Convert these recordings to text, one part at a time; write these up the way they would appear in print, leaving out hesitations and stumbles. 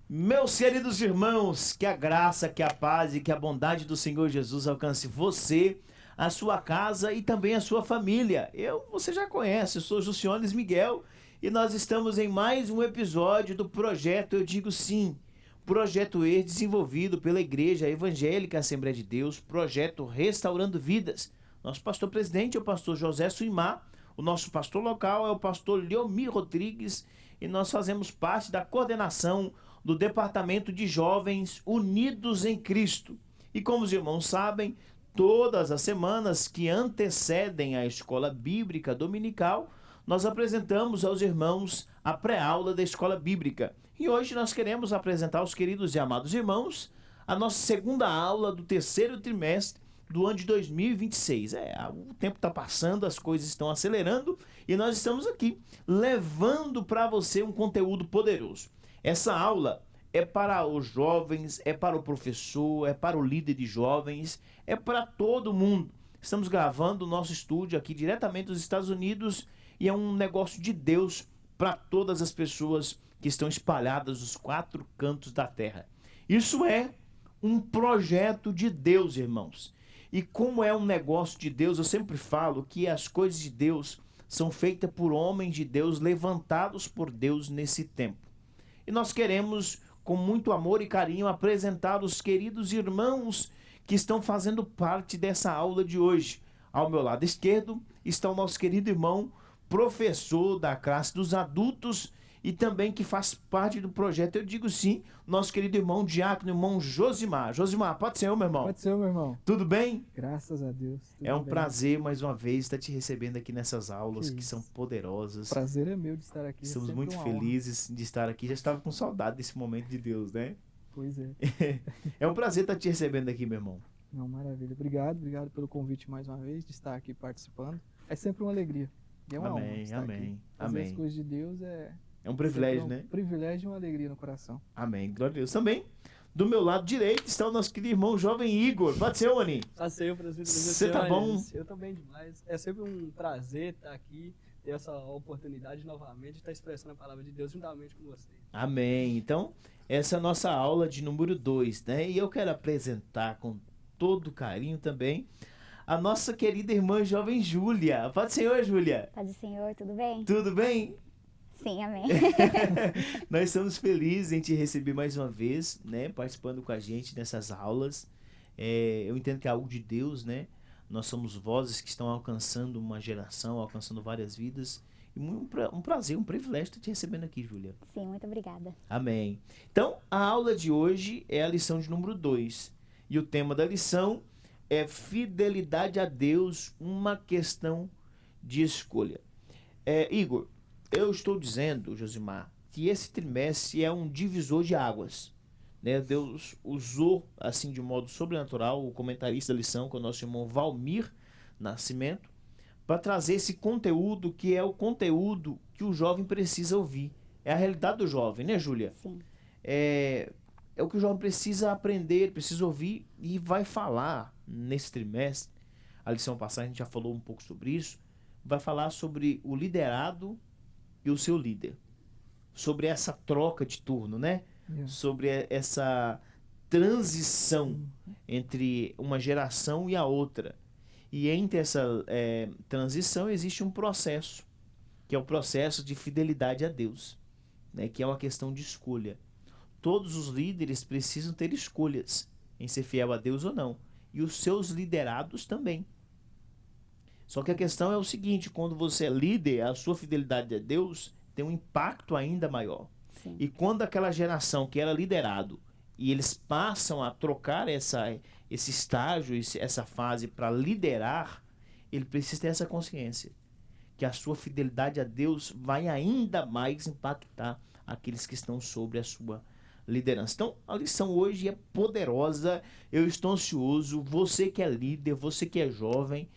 Meus queridos irmãos, que a graça, que a paz e que a bondade do Senhor Jesus alcance você, a sua casa e também a sua família. Você já conhece, eu sou Juciones Miguel e nós estamos em mais um episódio do projeto Eu Digo Sim. Projeto este desenvolvido pela Igreja Evangélica Assembleia de Deus, projeto Restaurando Vidas. Nosso pastor presidente é o pastor José Suimar, o nosso pastor local é o pastor Leomir Rodrigues e nós fazemos parte da coordenação do Departamento de Jovens Unidos em Cristo. E como os irmãos sabem, todas as semanas que antecedem a escola bíblica dominical, nós apresentamos aos irmãos a pré-aula da escola bíblica. E hoje nós queremos apresentar aos queridos e amados irmãos a nossa segunda aula do terceiro trimestre do ano de 2026. O tempo está passando, as coisas estão acelerando e nós estamos aqui levando para você um conteúdo poderoso. Essa aula é para os jovens, é para o professor, é para o líder de jovens, é para todo mundo. Estamos gravando o nosso estúdio aqui diretamente dos Estados Unidos e é um negócio de Deus para todas as pessoas que estão espalhadas nos 4 cantos da terra. Isso é um projeto de Deus, irmãos. E como é um negócio de Deus, eu sempre falo que as coisas de Deus são feitas por homens de Deus, levantados por Deus nesse tempo. E nós queremos, com muito amor e carinho, apresentar os queridos irmãos que estão fazendo parte dessa aula de hoje. Ao meu lado esquerdo está o nosso querido irmão, professor da classe dos adultos e também que faz parte do projeto Eu Digo Sim, nosso querido irmão diácono, irmão Josimar. Josimar, pode ser eu, meu irmão? Pode ser eu, meu irmão. Tudo bem? Graças a Deus. É um prazer, mais uma vez, estar te recebendo aqui nessas aulas que são poderosas. O prazer é meu de estar aqui. Estamos muito felizes de estar aqui. Já estava com saudade desse momento de Deus, né? Pois é. É um prazer estar te recebendo aqui, meu irmão. Não, maravilha. Obrigado pelo convite mais uma vez, de estar aqui participando. É sempre uma alegria. E é uma honra estar aqui. Fazer as coisas de Deus é um privilégio, né? Um privilégio e uma alegria no coração. Amém. Glória a Deus. Também, do meu lado direito, está o nosso querido irmão jovem Igor. Pode ser, Oni? Pode ser, presbítero. Você tá bom? Eu tô bem demais. É sempre um prazer estar aqui, ter essa oportunidade novamente de estar expressando a palavra de Deus juntamente com vocês. Amém. Então, essa é a nossa aula de número 2, né? E eu quero apresentar com todo carinho também a nossa querida irmã jovem Júlia. Pode ser, oi, Júlia? Pode, Senhor, tudo bem? Tudo bem? Sim, amém. Nós estamos felizes em te receber mais uma vez, né? Participando com a gente nessas aulas. Eu entendo que é algo de Deus, né? Nós somos vozes que estão alcançando uma geração, alcançando várias vidas. E um prazer, um privilégio estar te recebendo aqui, Júlia. Sim, muito obrigada. Amém. Então, a aula de hoje é a lição de número 2. E o tema da lição é fidelidade a Deus, uma questão de escolha. Igor, eu estou dizendo, Josimar, que esse trimestre é um divisor de águas, né? Deus usou, assim, de modo sobrenatural, o comentarista da lição, que é o nosso irmão Valmir Nascimento, para trazer esse conteúdo que é o conteúdo que o jovem precisa ouvir. É a realidade do jovem, né, Júlia? Sim. É o que o jovem precisa aprender, precisa ouvir e vai falar nesse trimestre. A lição passada a gente já falou um pouco sobre isso. Vai falar sobre o liderado e o seu líder. Sobre essa troca de turno, né? Sobre essa transição entre uma geração e a outra. E entre essa transição existe um processo, que é o processo de fidelidade a Deus, né? Que é uma questão de escolha. Todos os líderes precisam ter escolhas em ser fiel a Deus ou não. E os seus liderados também. Só que a questão é o seguinte, quando você é líder, a sua fidelidade a Deus tem um impacto ainda maior. Sim. E quando aquela geração que era liderado, e eles passam a trocar esse estágio, essa fase para liderar, ele precisa ter essa consciência, que a sua fidelidade a Deus vai ainda mais impactar aqueles que estão sobre a sua liderança. Então, a lição hoje é poderosa, eu estou ansioso, você que é líder, você que é jovem,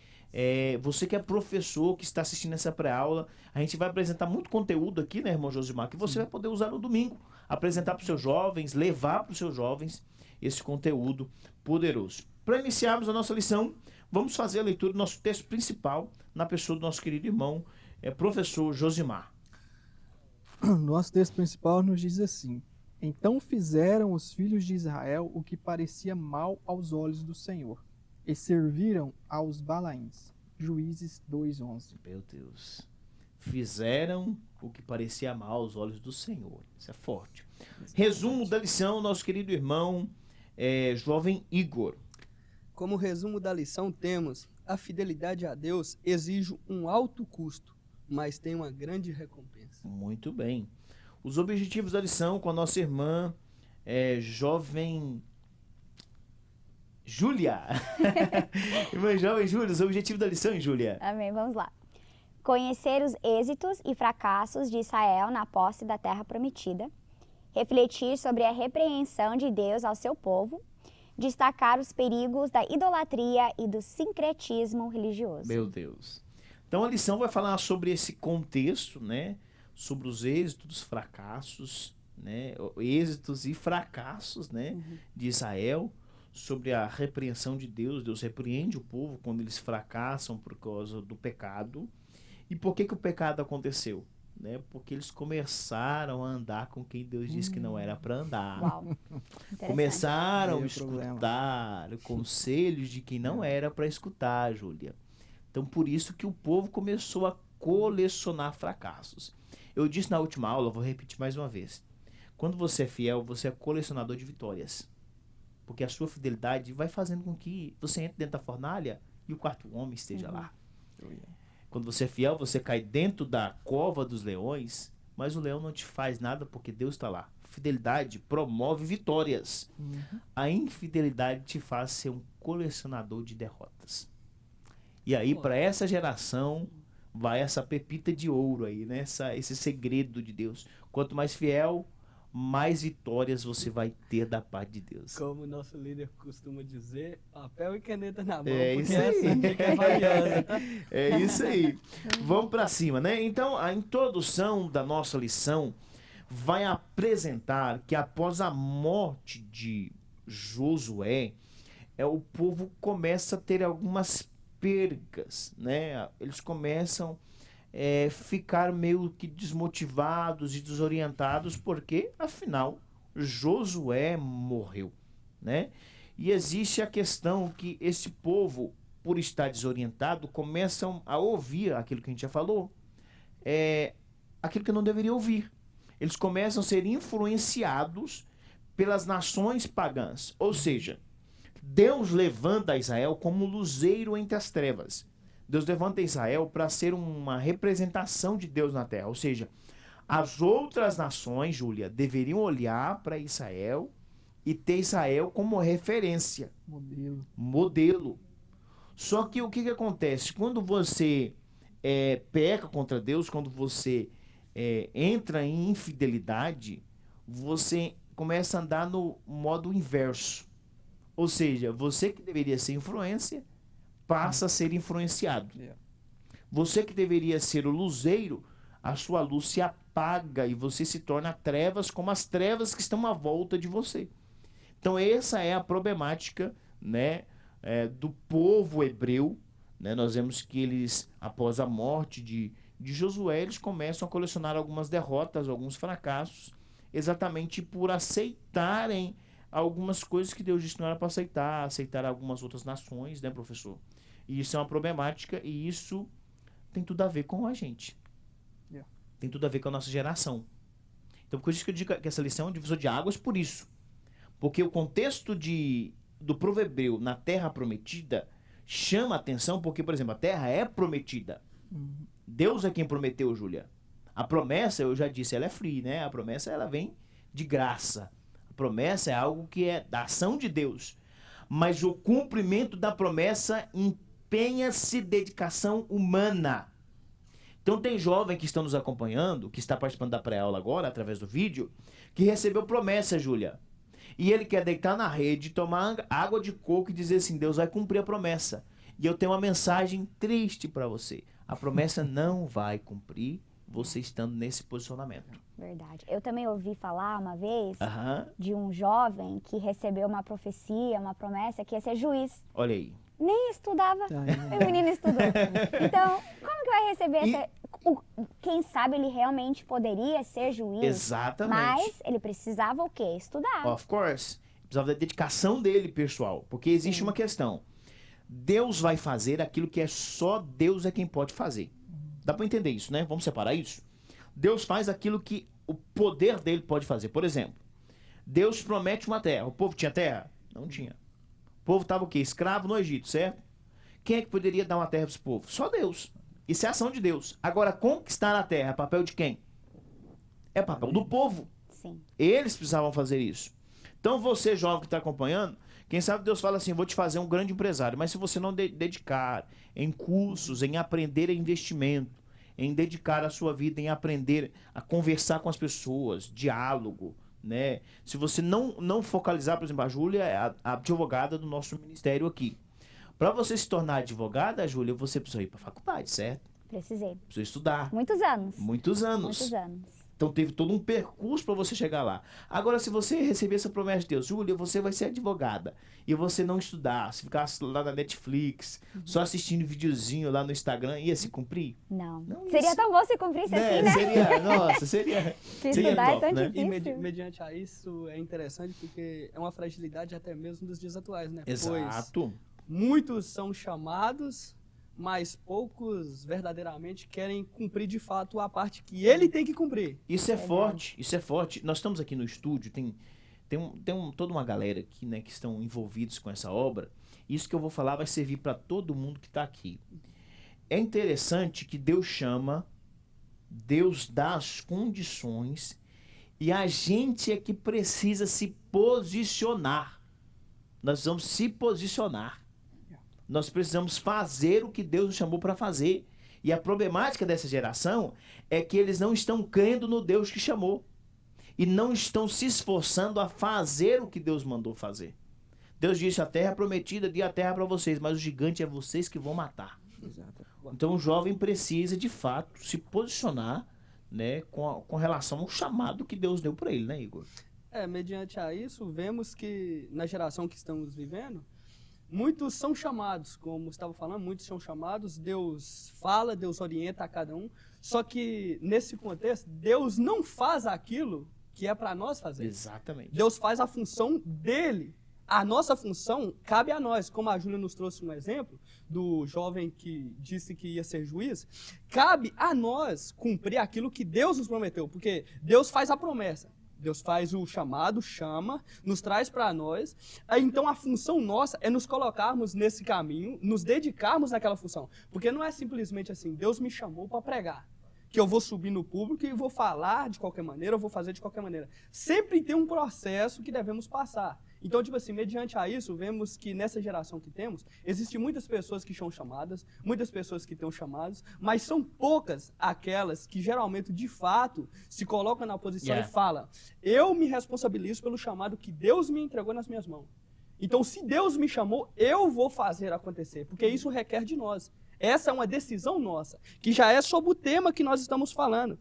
você que é professor, que está assistindo essa pré-aula, a gente vai apresentar muito conteúdo aqui, né, irmão Josimar, que você vai poder usar no domingo, apresentar para os seus jovens, levar para os seus jovens esse conteúdo poderoso. Para iniciarmos a nossa lição, vamos fazer a leitura do nosso texto principal, na pessoa do nosso querido irmão, professor Josimar. Nosso texto principal nos diz assim: Então fizeram os filhos de Israel o que parecia mal aos olhos do Senhor, e serviram aos Balaíns. Juízes 2:11. Meu Deus. Fizeram o que parecia mal aos olhos do Senhor. Isso é forte. Resumo da lição, nosso querido irmão, jovem Igor. Como resumo da lição, temos: a fidelidade a Deus exige um alto custo, mas tem uma grande recompensa. Muito bem. Os objetivos da lição com a nossa irmã, jovem Júlia. Irmã jovem Júlia, os objetivos da lição, Júlia. Amém, vamos lá. Conhecer os êxitos e fracassos de Israel na posse da terra prometida, refletir sobre a repreensão de Deus ao seu povo, destacar os perigos da idolatria e do sincretismo religioso. Meu Deus. Então a lição vai falar sobre esse contexto, né? Sobre os êxitos, os fracassos, né? Êxitos e fracassos, né? De Israel, sobre a repreensão de Deus. Deus repreende o povo quando eles fracassam por causa do pecado. E por que o pecado aconteceu? Né? Porque eles começaram a andar com quem Deus disse que não era para andar. Uau, Começaram a escutar conselhos de quem não era para escutar, Júlia. Então, por isso que o povo começou a colecionar fracassos. Eu disse na última aula, vou repetir mais uma vez. Quando você é fiel, você é colecionador de vitórias. Porque a sua fidelidade vai fazendo com que você entre dentro da fornalha e o quarto homem esteja lá. Quando você é fiel, você cai dentro da cova dos leões, mas o leão não te faz nada porque Deus está lá. Fidelidade promove vitórias. A infidelidade te faz ser um colecionador de derrotas. E aí, para essa geração, vai essa pepita de ouro aí, né? Esse segredo de Deus. Quanto mais fiel, mais vitórias você vai ter da parte de Deus. Como o nosso líder costuma dizer, papel e caneta na mão, porque isso aí. Essa dica é valiosa, tá? É isso aí. Vamos para cima, né? Então, a introdução da nossa lição vai apresentar que após a morte de Josué, o povo começa a ter algumas percas, né? Eles começam ficar meio que desmotivados e desorientados, porque, afinal, Josué morreu, né? E existe a questão que esse povo, por estar desorientado, começam a ouvir aquilo que a gente já falou, aquilo que não deveria ouvir. Eles começam a ser influenciados pelas nações pagãs, ou seja, Deus levanta Israel como luzeiro entre as trevas. Deus levanta Israel para ser uma representação de Deus na terra. Ou seja, as outras nações, Júlia, deveriam olhar para Israel e ter Israel como referência. Modelo. Só que o que acontece? Quando você peca contra Deus, quando você entra em infidelidade, você começa a andar no modo inverso. Ou seja, você que deveria ser influência, passa a ser influenciado. Você que deveria ser o luzeiro, a sua luz se apaga e você se torna trevas como as trevas que estão à volta de você. Então essa é a problemática, né, do povo hebreu. Né? Nós vemos que eles, após a morte de Josué, eles começam a colecionar algumas derrotas, alguns fracassos, exatamente por aceitarem algumas coisas que Deus disse que não era para aceitar algumas outras nações, né, professor? E isso é uma problemática e isso tem tudo a ver com a gente. Tem tudo a ver com a nossa geração. Então, por isso que eu digo que essa lição é um divisor de águas, por isso. Porque o contexto do povo hebreu na terra prometida chama a atenção porque, por exemplo, a terra é prometida. Deus é quem prometeu, Júlia. A promessa, eu já disse, ela é free, né? A promessa, ela vem de graça. A promessa é algo que é da ação de Deus. Mas o cumprimento da promessa empenha-se dedicação humana. Então tem jovem que estão nos acompanhando, que está participando da pré-aula agora, através do vídeo, que recebeu promessa, Júlia. E ele quer deitar na rede, tomar água de coco e dizer assim, Deus vai cumprir a promessa. E eu tenho uma mensagem triste para você. A promessa não vai cumprir você estando nesse posicionamento. Verdade. Eu também ouvi falar uma vez de um jovem que recebeu uma profecia, uma promessa que ia ser juiz. Olha aí. Nem estudava, o menino estudou. Então, como que vai receber Quem sabe ele realmente poderia ser juiz. Exatamente. Mas ele precisava o quê? Estudar. Of course. Precisava da dedicação dele, pessoal. Porque existe uma questão. Deus vai fazer aquilo que é só Deus é quem pode fazer. Dá pra entender isso, né? Vamos separar isso? Deus faz aquilo que o poder dele pode fazer. Por exemplo, Deus promete uma terra. O povo tinha terra? Não tinha. O povo estava o quê? Escravo no Egito, certo? Quem é que poderia dar uma terra para esse povo? Só Deus. Isso é ação de Deus. Agora, conquistar a terra é papel de quem? É papel do povo. Sim. Eles precisavam fazer isso. Então, você, jovem que está acompanhando, quem sabe Deus fala assim, vou te fazer um grande empresário. Mas se você não dedicar em cursos, em aprender investimento, em dedicar a sua vida em aprender a conversar com as pessoas, diálogo, né? Se você não focalizar, por exemplo, a Júlia é a advogada do nosso ministério aqui. Para você se tornar advogada, Júlia, você precisa ir para a faculdade, certo? Precisei. Precisa estudar. Muitos anos. Muitos anos. Muitos anos. Então teve todo um percurso para você chegar lá. Agora, se você receber essa promessa de Deus, Júlia, você vai ser advogada, e você não estudar, se ficar lá na Netflix, só assistindo videozinho lá no Instagram, ia se cumprir? Não. Não, Seria isso- tão bom se cumprisse assim, né? Seria, nossa, seria Que seria estudar é top, tão né? E difícil. mediante a isso é interessante porque é uma fragilidade até mesmo dos dias atuais, né? Exato. Pois muitos são chamados, mas poucos verdadeiramente querem cumprir de fato a parte que ele tem que cumprir. Isso é Verdade. forte, isso é forte. Nós estamos aqui no estúdio, tem toda uma galera aqui, né, que estão envolvidos com essa obra. Isso que eu vou falar vai servir para todo mundo que está aqui. É interessante que Deus chama, Deus dá as condições e a gente é que precisa se posicionar. Nós precisamos se posicionar. Nós precisamos fazer o que Deus nos chamou para fazer. E a problemática dessa geração é que eles não estão crendo no Deus que chamou. E não estão se esforçando a fazer o que Deus mandou fazer. Deus disse, a terra é prometida, dei a terra para vocês, mas o gigante é vocês que vão matar. Exato. Então o jovem precisa, de fato, se posicionar, né, com relação ao chamado que Deus deu para ele, né, Igor? Mediante a isso, vemos que na geração que estamos vivendo, muitos são chamados, como estava falando, muitos são chamados, Deus fala, Deus orienta a cada um, só que nesse contexto, Deus não faz aquilo que é para nós fazer. Exatamente. Deus faz a função dele. A nossa função cabe a nós, como a Júlia nos trouxe um exemplo do jovem que disse que ia ser juiz, cabe a nós cumprir aquilo que Deus nos prometeu, porque Deus faz a promessa. Deus faz o chamado, chama, nos traz para nós. Então a função nossa é nos colocarmos nesse caminho, nos dedicarmos naquela função. Porque não é simplesmente assim, Deus me chamou para pregar, que eu vou subir no público e vou falar de qualquer maneira, eu vou fazer de qualquer maneira. Sempre tem um processo que devemos passar. Então, tipo assim, mediante a isso, vemos que nessa geração que temos, existem muitas pessoas que são chamadas, muitas pessoas que estão chamados, mas são poucas aquelas que geralmente, de fato, se colocam na posição e falam, eu me responsabilizo pelo chamado que Deus me entregou nas minhas mãos. Então, se Deus me chamou, eu vou fazer acontecer, porque isso requer de nós. Essa é uma decisão nossa, que já é sobre o tema que nós estamos falando.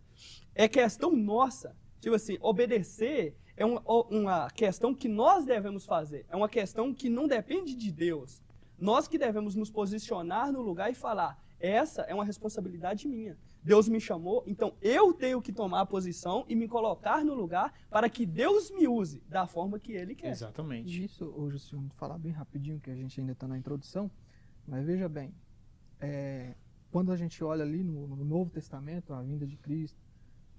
É questão nossa. Tipo assim, obedecer é uma questão que nós devemos fazer. É uma questão que não depende de Deus. Nós que devemos nos posicionar no lugar e falar, essa é uma responsabilidade minha. Deus me chamou, então eu tenho que tomar a posição e me colocar no lugar para que Deus me use da forma que Ele quer. Exatamente. Isso, hoje, se eu falar bem rapidinho, que a gente ainda está na introdução, mas veja bem, quando a gente olha ali no Novo Testamento, a vinda de Cristo,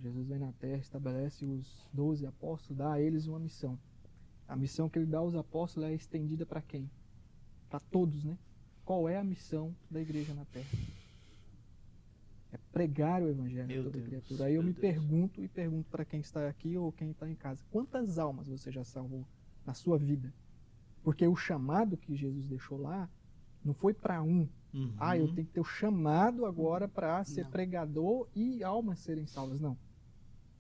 Jesus vem na terra, estabelece os 12 apóstolos, dá a eles uma missão. A missão que ele dá aos apóstolos é estendida para quem? Para todos, né? Qual é a missão da igreja na terra? É pregar o evangelho a toda criatura. Aí eu me pergunto para quem está aqui ou quem está em casa, quantas almas você já salvou na sua vida? Porque o chamado que Jesus deixou lá não foi para um. Eu tenho que ter o chamado agora para ser pregador e almas serem salvas. Não.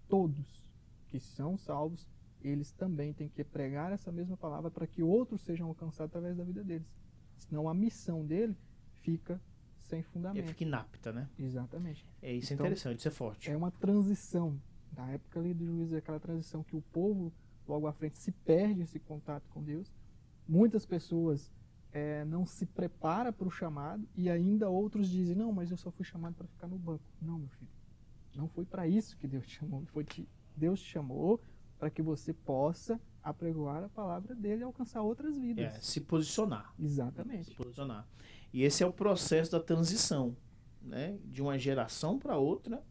Todos que são salvos, eles também têm que pregar essa mesma palavra para que outros sejam alcançados através da vida deles. Senão a missão dele fica sem fundamento. Ele fica inapta, né? Exatamente. Isso Então, é interessante, isso é forte. É uma transição. Da época ali do juízo, aquela transição que o povo, logo à frente, se perde esse contato com Deus. Muitas pessoas não se prepara para o chamado, e ainda outros dizem, não, mas eu só fui chamado para ficar no banco. Não, meu filho, não foi para isso que Deus te chamou. Deus te chamou para que você possa apregoar a palavra dele e alcançar outras vidas. Se posicionar. Exatamente. Se posicionar. E esse é o processo da transição, né? De uma geração para outra.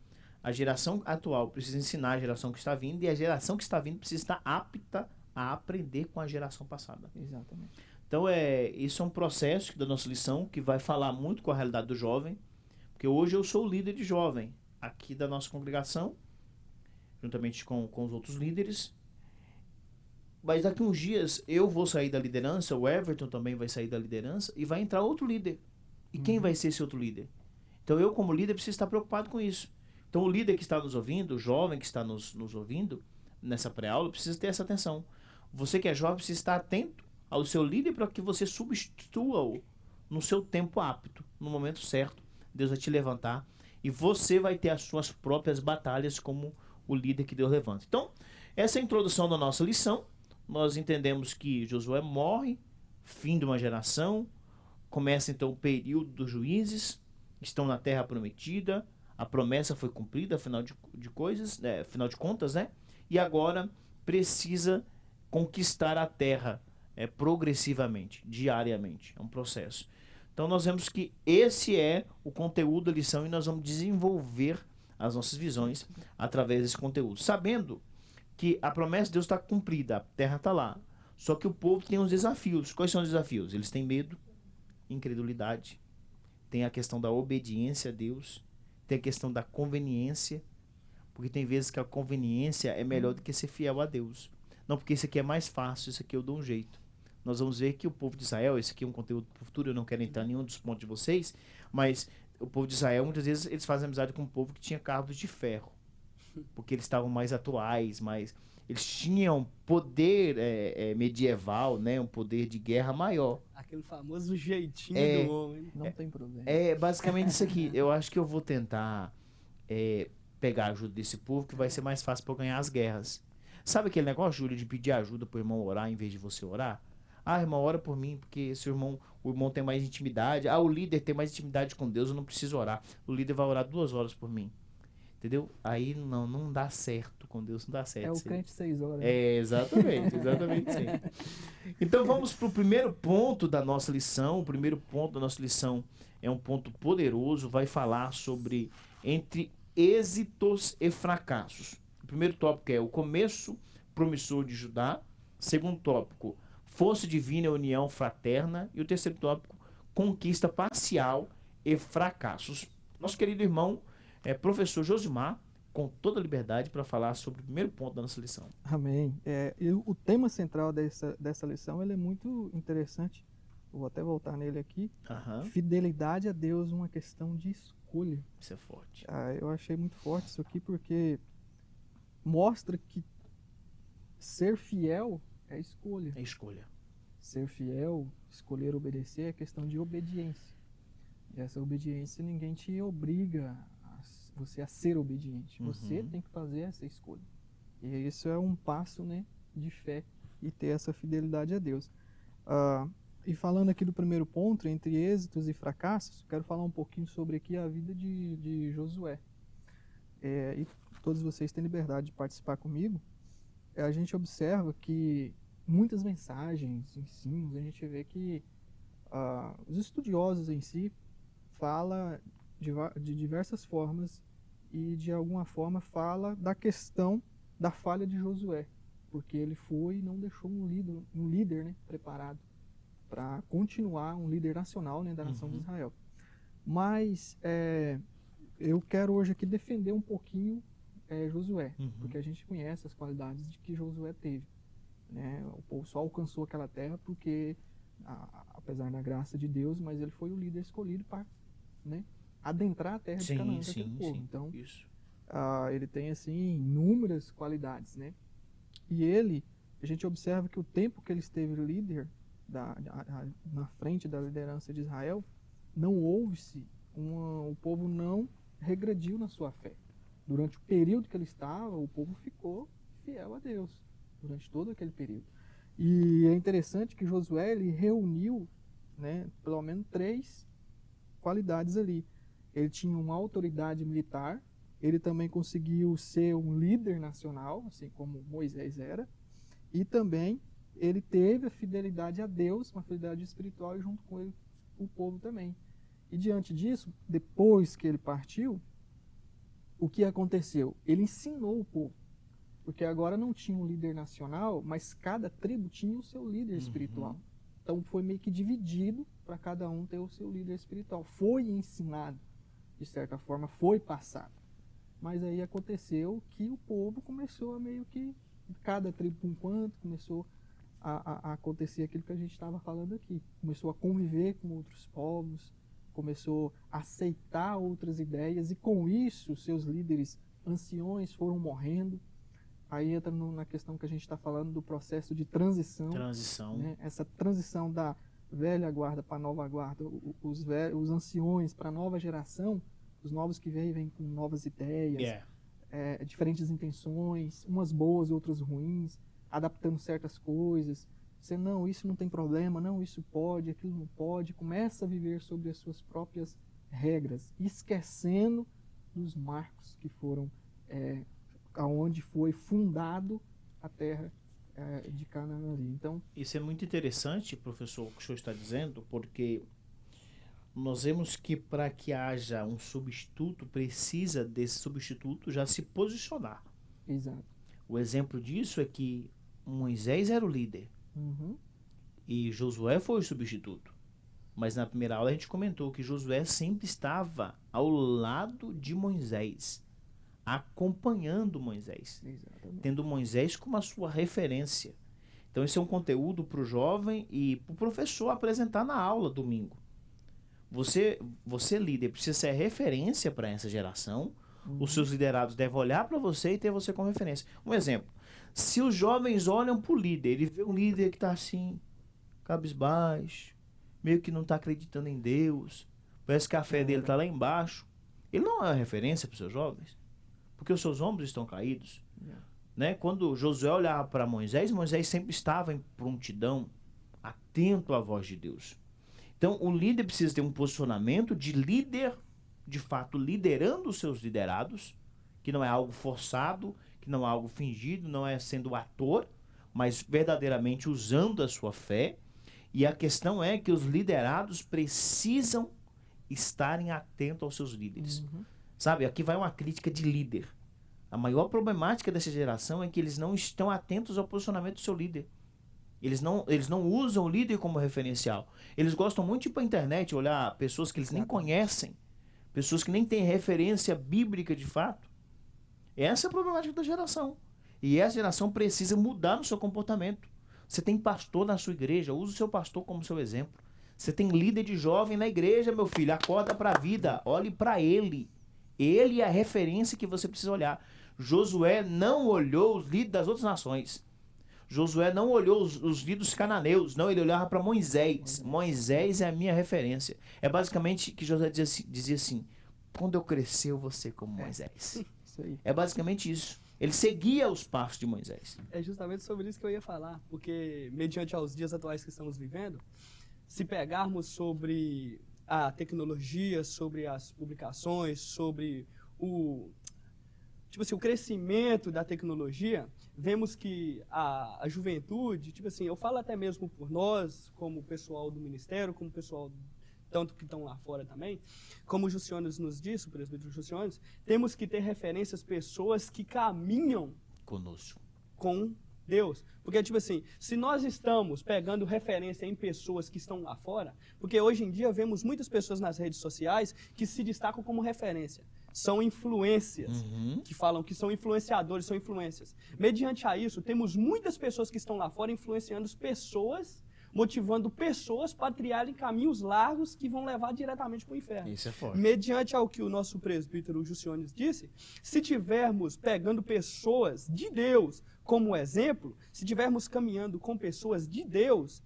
A geração atual precisa ensinar a geração que está vindo, e a geração que está vindo precisa estar apta a aprender com a geração passada. Exatamente. Então, isso é um processo da nossa lição que vai falar muito com a realidade do jovem, porque hoje eu sou o líder de jovem aqui da nossa congregação, juntamente com os outros líderes. Mas daqui uns dias eu vou sair da liderança, o Everton também vai sair da liderança, e vai entrar outro líder. E quem vai ser esse outro líder? Então eu, como líder, preciso estar preocupado com isso. Então o líder que está nos ouvindo, o jovem que está nos ouvindo nessa pré-aula, precisa ter essa atenção. Você que é jovem precisa estar atento ao seu líder para que você substitua-o no seu tempo apto, no momento certo. Deus vai te levantar e você vai ter as suas próprias batalhas como o líder que Deus levanta. Então, essa é a introdução da nossa lição. Nós entendemos que Josué morre, fim de uma geração, começa então o período dos juízes, estão na terra prometida, a promessa foi cumprida, afinal de contas, né? E agora precisa conquistar a terra progressivamente, diariamente. É um processo. Então nós vemos que esse é o conteúdo da lição e nós vamos desenvolver as nossas visões através desse conteúdo. Sabendo que a promessa de Deus está cumprida, a terra está lá. Só que o povo tem uns desafios. Quais são os desafios? Eles têm medo, incredulidade, tem a questão da obediência a Deus, tem a questão da conveniência, porque tem vezes que a conveniência é melhor do que ser fiel a Deus. Não, porque isso aqui é mais fácil, isso aqui eu dou um jeito. Nós vamos ver que o povo de Israel, esse aqui é um conteúdo para o futuro, eu não quero entrar em nenhum dos pontos de vocês, mas o povo de Israel, muitas vezes, eles fazem amizade com um povo que tinha carros de ferro, porque eles estavam mais atuais, eles tinham poder medieval, né, um poder de guerra maior. Aquele famoso jeitinho do homem. Não tem problema. É basicamente isso aqui. Eu acho que eu vou tentar pegar a ajuda desse povo, que vai ser mais fácil para eu ganhar as guerras. Sabe aquele negócio, Júlio, de pedir ajuda para o irmão orar em vez de você orar? Ah, irmão, ora por mim, porque o irmão tem mais intimidade. Ah, o líder tem mais intimidade com Deus, eu não preciso orar. O líder vai orar 2 horas por mim. Entendeu? Aí não dá certo com Deus, não dá certo. É o crente 6 horas. Exatamente sim. Então vamos para o primeiro ponto da nossa lição. O primeiro ponto da nossa lição é um ponto poderoso, vai falar sobre entre êxitos e fracassos. O primeiro tópico é o começo promissor de Judá. Segundo tópico, força divina e união fraterna. E o terceiro tópico, conquista parcial e fracassos. Nosso querido irmão professor Josimar, com toda a liberdade para falar sobre o primeiro ponto da nossa lição. Amém. E o tema central dessa lição ele é muito interessante. Eu vou até voltar nele aqui. Fidelidade a Deus, uma questão de escolha. Isso é forte. Eu achei muito forte isso aqui porque mostra que ser fiel é escolha. É escolha. Ser fiel, escolher obedecer é questão de obediência. E essa obediência ninguém te obriga você a ser obediente. Você tem que fazer essa escolha. E isso é um passo, né, de fé e ter essa fidelidade a Deus. E falando aqui do primeiro ponto, entre êxitos e fracassos, quero falar um pouquinho sobre aqui a vida de Josué. E todos vocês têm liberdade de participar comigo. A gente observa que muitas mensagens, ensinos, a gente vê que os estudiosos em si falam de diversas formas e de alguma forma fala da questão da falha de Josué, porque ele foi e não deixou um líder, né, preparado para continuar, um líder nacional, né, da nação de Israel. Mas eu quero hoje aqui defender um pouquinho Josué, porque a gente conhece as qualidades de que Josué teve, né? O povo só alcançou aquela terra porque, apesar da graça de Deus, mas ele foi o líder escolhido para, né, adentrar a terra de Canaã com aquele povo. Então, ele tem assim inúmeras qualidades, né? E a gente observa que o tempo que ele esteve líder na frente da liderança de Israel, não houve-se o povo não regrediu na sua fé. Durante o período que ele estava, o povo ficou fiel a Deus durante todo aquele período. E é interessante que Josué ele reuniu né, pelo menos 3 qualidades ali. Ele tinha uma autoridade militar, ele também conseguiu ser um líder nacional, assim como Moisés era, e também ele teve a fidelidade a Deus, uma fidelidade espiritual, e junto com ele o povo também. E diante disso, depois que ele partiu, o que aconteceu? Ele ensinou o povo. Porque agora não tinha um líder nacional, mas cada tribo tinha o seu líder espiritual. Então foi meio que dividido para cada um ter o seu líder espiritual. Foi ensinado, de certa forma, foi passado. Mas aí aconteceu que o povo começou a meio que, cada tribo por enquanto, começou a acontecer aquilo que a gente estava falando aqui. Começou a conviver com outros povos, começou a aceitar outras ideias, e com isso seus líderes anciões foram morrendo. Aí entra na questão que a gente está falando do processo de transição. Né? Essa transição da velha guarda para a nova guarda, os anciões para a nova geração, os novos que vêm com novas ideias, diferentes intenções, umas boas, outras ruins, adaptando certas coisas. Você, não, isso não tem problema, não, isso pode, aquilo não pode. Começa a viver sobre as suas próprias regras, esquecendo dos marcos que foram... aonde foi fundado a terra de Canaã ali. Então, isso é muito interessante, professor, o que o senhor está dizendo, porque nós vemos que para que haja um substituto, precisa desse substituto já se posicionar. Exato. O exemplo disso é que Moisés era o líder e Josué foi o substituto. Mas na primeira aula a gente comentou que Josué sempre estava ao lado de Moisés, acompanhando Moisés, Exatamente. tendo Moisés como a sua referência. Então esse é um conteúdo para o jovem e para o professor apresentar na aula domingo. Você líder, precisa ser referência para essa geração. Os seus liderados devem olhar para você e ter você como referência. Um exemplo, se os jovens olham para o líder, ele vê um líder que está assim, cabisbaixo, meio que não está acreditando em Deus, parece que a fé dele está lá embaixo, ele não é uma referência para os seus jovens. Porque os seus ombros estão caídos. Né? Quando Josué olhava para Moisés, Moisés sempre estava em prontidão, atento à voz de Deus. Então, o líder precisa ter um posicionamento de líder, de fato, liderando os seus liderados, que não é algo forçado, que não é algo fingido, não é sendo ator, mas verdadeiramente usando a sua fé. E a questão é que os liderados precisam estarem atentos aos seus líderes. Sabe, aqui vai uma crítica de líder. A maior problemática dessa geração é que eles não estão atentos ao posicionamento do seu líder. Eles não usam o líder como referencial. Eles gostam muito de ir para a internet, olhar pessoas que eles nem conhecem, pessoas que nem têm referência bíblica de fato. Essa é a problemática da geração. E essa geração precisa mudar no seu comportamento. Você tem pastor na sua igreja, use o seu pastor como seu exemplo. Você tem líder de jovem na igreja, meu filho, acorda para a vida, olhe para ele. Ele é a referência que você precisa olhar. Josué não olhou os líderes das outras nações. Josué não olhou os líderes cananeus, não, ele olhava para Moisés. Moisés é a minha referência. É basicamente que Josué dizia assim, quando eu crescer eu vou ser como Moisés. Isso aí. É basicamente isso. Ele seguia os passos de Moisés. É justamente sobre isso que eu ia falar, porque mediante aos dias atuais que estamos vivendo, se pegarmos sobre a tecnologia, sobre as publicações, sobre o crescimento da tecnologia, vemos que a juventude, eu falo até mesmo por nós, como pessoal do ministério, como pessoal tanto que estão lá fora também, como o Juciones nos disse, o presbítero Juciones, temos que ter referências, pessoas que caminham conosco, com Deus. Porque, se nós estamos pegando referência em pessoas que estão lá fora, porque hoje em dia vemos muitas pessoas nas redes sociais que se destacam como referência. São influências, que falam que são influenciadores, são influências. Mediante a isso, temos muitas pessoas que estão lá fora influenciando pessoas, motivando pessoas para trilharem caminhos largos que vão levar diretamente para o inferno. Isso é forte. Mediante ao que o nosso presbítero Juciones disse, se tivermos pegando pessoas de Deus como exemplo, se tivermos caminhando com pessoas de Deus,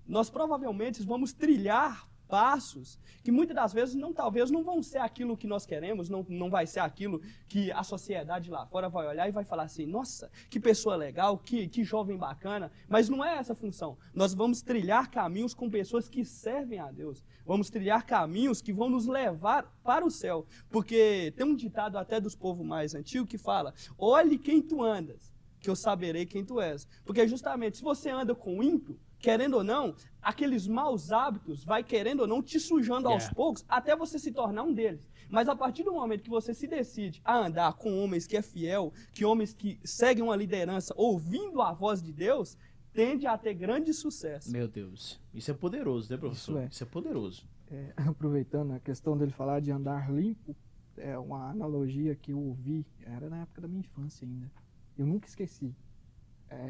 nós provavelmente vamos trilhar passos que muitas das vezes talvez não vão ser aquilo que nós queremos, não vai ser aquilo que a sociedade lá fora vai olhar e vai falar assim, nossa, que pessoa legal, que jovem bacana, mas não é essa a função. Nós vamos trilhar caminhos com pessoas que servem a Deus, vamos trilhar caminhos que vão nos levar para o céu, porque tem um ditado até dos povos mais antigos que fala, olhe quem tu andas, que eu saberei quem tu és, porque justamente se você anda com ímpio, querendo ou não, aqueles maus hábitos vai, querendo ou não, te sujando aos poucos, até você se tornar um deles. Mas a partir do momento que você se decide a andar com homens que é fiel, que homens que seguem uma liderança, ouvindo a voz de Deus, tende a ter grande sucesso. Meu Deus, isso é poderoso, né, professor? Isso é poderoso. Aproveitando a questão dele falar de andar limpo, é uma analogia que eu ouvi, era na época da minha infância ainda. Eu nunca esqueci.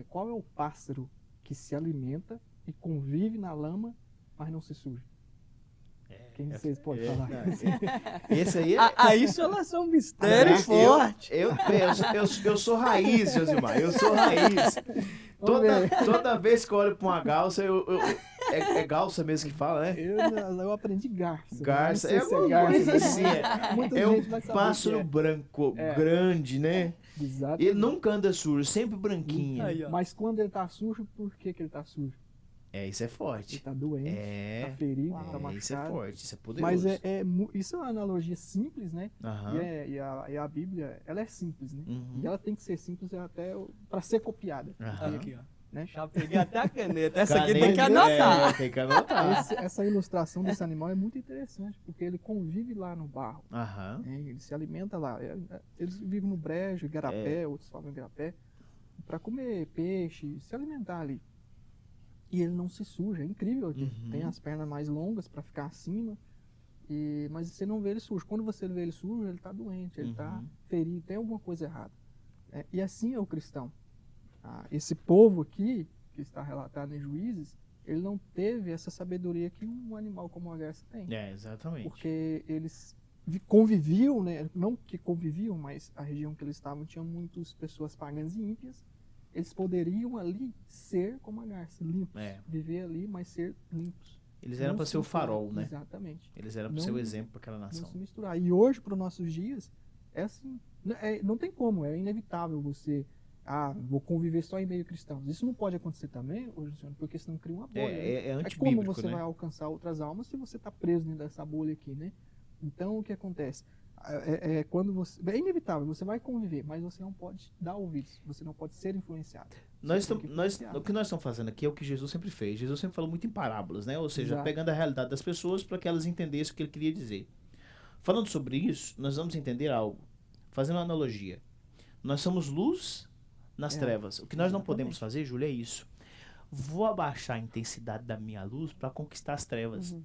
Qual é o pássaro que se alimenta e convive na lama, mas não se suja? Quem de vocês pode falar? Esse aí Aí isso é um mistério forte. Eu sou raiz, Josimar. Eu sou raiz. Toda vez que eu olho para uma galça, é galça mesmo que fala, né? Eu aprendi garça. Garça. É uma coisa assim. É um pássaro branco, grande, né? Exatamente. Ele nunca anda sujo, sempre branquinho. Aí, mas quando ele tá sujo, por que ele tá sujo? Isso é forte. Ele tá doente, tá ferido, tá machucado. Isso é forte, isso é poderoso. Mas isso é uma analogia simples, né? Uhum. E a Bíblia, ela é simples, né? Uhum. E ela tem que ser simples até para ser copiada. Uhum. Aqui, ó. Né? Já peguei até a caneta. Essa aqui tem que anotar. Tem que anotar. Essa ilustração desse animal é muito interessante, porque ele convive lá no barro. Uhum. Ele se alimenta lá. Eles vivem no brejo, igarapé, outros falam igarapé, para comer peixe, se alimentar ali. E ele não se suja, é incrível. Uhum. Tem as pernas mais longas para ficar acima, mas você não vê ele sujo. Quando você vê ele sujo, ele está doente, ele está ferido, tem alguma coisa errada. E assim é o cristão. Esse povo aqui, que está relatado em Juízes, ele não teve essa sabedoria que um animal como a garça tem. Exatamente. Porque eles conviviam, né? Não que conviviam, mas a região que eles estavam tinha muitas pessoas pagãs e ímpias. Eles poderiam ali ser como a garça, limpos. Viver ali, mas ser limpos. Eles eram para ser o farol, né? Exatamente. Eles eram para ser o exemplo para aquela nação. Não se misturar. E hoje, para os nossos dias, é assim. Não tem como, é inevitável você... vou conviver só em meio cristãos. Isso não pode acontecer também, Luciano, porque senão cria uma bolha. É como você vai alcançar outras almas se você está preso dentro dessa bolha aqui, né? Então, o que acontece? Quando você... É inevitável, você vai conviver, mas você não pode dar ouvidos, você não pode ser influenciado. O que nós estamos fazendo aqui é o que Jesus sempre fez. Jesus sempre falou muito em parábolas, né? Ou seja, pegando a realidade das pessoas para que elas entendessem o que ele queria dizer. Falando sobre isso, nós vamos entender algo. Fazendo uma analogia. Nós somos luz nas trevas. O que nós não podemos fazer, Júlia, é isso. Vou abaixar a intensidade da minha luz para conquistar as trevas.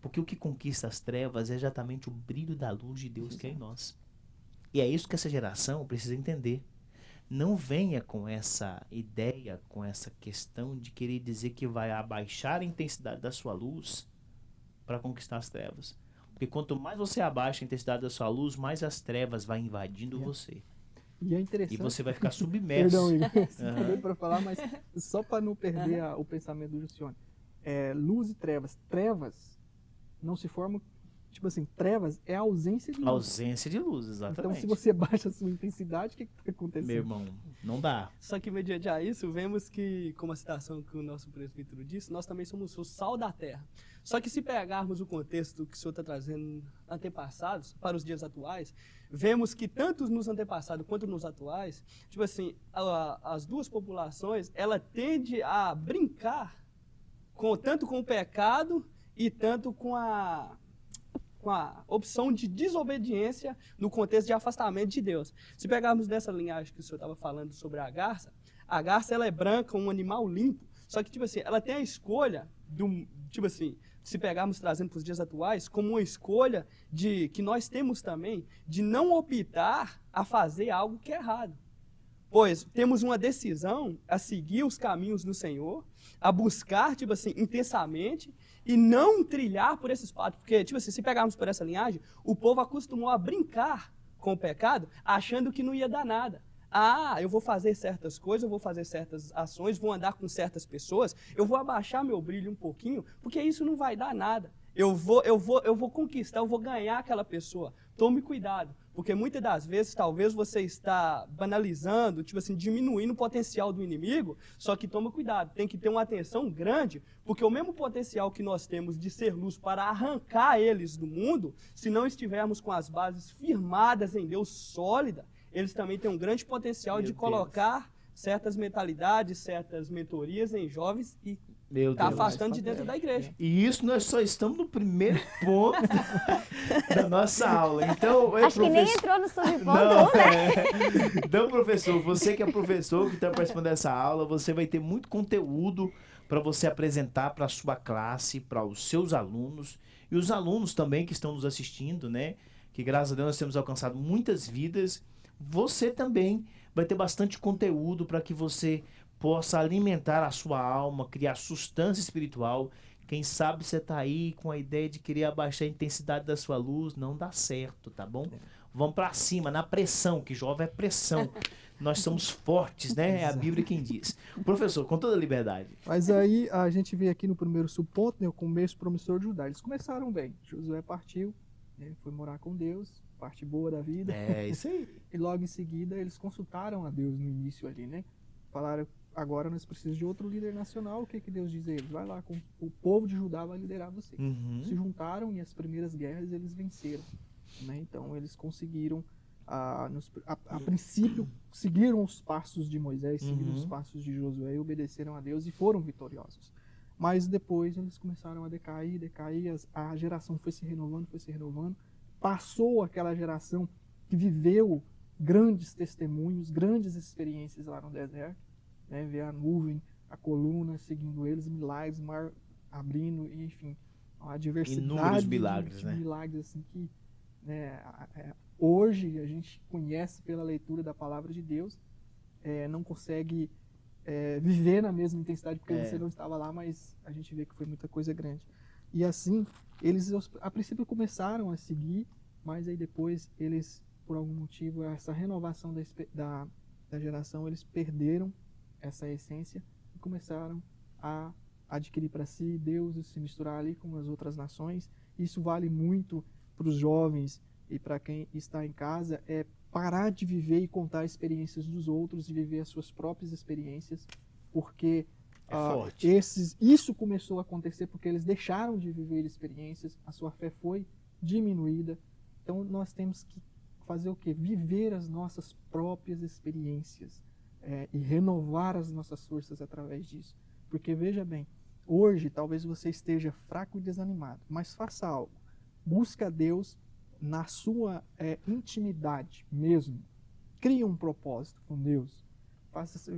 Porque o que conquista as trevas é exatamente o brilho da luz de Deus que é em nós. E é isso que essa geração precisa entender. Não venha com essa ideia, com essa questão de querer dizer que vai abaixar a intensidade da sua luz para conquistar as trevas. Porque quanto mais você abaixa a intensidade da sua luz, mais as trevas vão invadindo você. E é interessante. E você vai ficar submerso. Perdão, Igor, para falar, mas só para não perder o pensamento do Luciano. Luz e trevas. Trevas não se formam, tipo assim, trevas é a ausência de luz. Ausência de luz, exatamente. Então, se você baixa a sua intensidade, o que acontece? Meu irmão, não dá. Só que, mediante a isso, vemos que, como a citação que o nosso presbítero disse, nós também somos o sal da terra. Só que se pegarmos o contexto que o senhor está trazendo antepassados para os dias atuais, vemos que tanto nos antepassados quanto nos atuais, tipo assim, as duas populações, ela tende a brincar tanto com o pecado e tanto com a opção de desobediência no contexto de afastamento de Deus. Se pegarmos dessa linhagem que o senhor estava falando sobre a garça ela é branca, um animal limpo, só que, tipo assim, ela tem a escolha, tipo assim, se pegarmos trazendo para os dias atuais, como uma escolha que nós temos também, de não optar a fazer algo que é errado. Pois temos uma decisão a seguir os caminhos do Senhor, a buscar, tipo assim, intensamente, e não trilhar por esses passos. Porque, tipo assim, se pegarmos por essa linhagem, o povo acostumou a brincar com o pecado, achando que não ia dar nada. Eu vou fazer certas coisas, eu vou fazer certas ações, vou andar com certas pessoas, eu vou abaixar meu brilho um pouquinho, porque isso não vai dar nada. Eu vou conquistar, eu vou ganhar aquela pessoa. Tome cuidado, porque muitas das vezes talvez você está banalizando, tipo assim, diminuindo o potencial do inimigo, só que toma cuidado, tem que ter uma atenção grande, porque o mesmo potencial que nós temos de ser luz para arrancar eles do mundo, se não estivermos com as bases firmadas em Deus sólida, eles também têm um grande potencial Meu de Deus. colocar certas mentalidades, certas mentorias em jovens e Meu tá Deus. afastando de dentro da igreja. E isso nós só estamos no primeiro ponto da nossa aula. Então, Acho que nem entrou no subponto Não, 1, né? Então, professor, você que é professor, que está participando dessa aula, você vai ter muito conteúdo para você apresentar para a sua classe, para os seus alunos e os alunos também que estão nos assistindo, né? Que graças a Deus nós temos alcançado muitas vidas. Você também vai ter bastante conteúdo para que você possa alimentar a sua alma, criar sustância espiritual. Quem sabe você tá aí com a ideia de querer abaixar a intensidade da sua luz, não dá certo, tá bom? Vamos para cima, na pressão, que jovem é pressão. Nós somos fortes, né? É a Bíblia quem diz. Professor, com toda a liberdade. Mas aí a gente vê aqui no primeiro subponto, né, o começo promissor de Judá. Eles começaram bem. Josué partiu, né, foi morar com Deus, parte boa da vida. É, isso aí. E logo em seguida eles consultaram a Deus no início ali, né? Falaram, agora nós precisamos de outro líder nacional. O que Deus diz a eles? Vai lá, o povo de Judá vai liderar você. Uhum. Se juntaram e as primeiras guerras eles venceram, né? Então eles conseguiram, a princípio, seguiram os passos de Moisés, seguiram os passos de Josué, e obedeceram a Deus e foram vitoriosos. Mas depois eles começaram a decair, a geração foi se renovando, passou aquela geração que viveu grandes testemunhos, grandes experiências lá no deserto, né? Ver a nuvem, a coluna seguindo eles, milagres, mar abrindo, enfim, uma diversidade Inúmeros milagres, de né? milagres assim que, né, hoje a gente conhece pela leitura da palavra de Deus, não consegue viver na mesma intensidade porque você não estava lá, mas a gente vê que foi muita coisa grande. E assim, eles a princípio começaram a seguir, mas aí depois eles, por algum motivo, essa renovação da geração, eles perderam essa essência e começaram a adquirir para si deuses, se misturar ali com as outras nações. Isso vale muito para os jovens e para quem está em casa, é parar de viver e contar experiências dos outros e viver as suas próprias experiências, porque forte. isso começou a acontecer porque eles deixaram de viver experiências, a sua fé foi diminuída. Então nós temos que fazer o quê? Viver as nossas próprias experiências e renovar as nossas forças através disso. Porque veja bem, hoje talvez você esteja fraco e desanimado, mas faça algo. Busca Deus na sua intimidade mesmo. Cria um propósito com Deus. Faça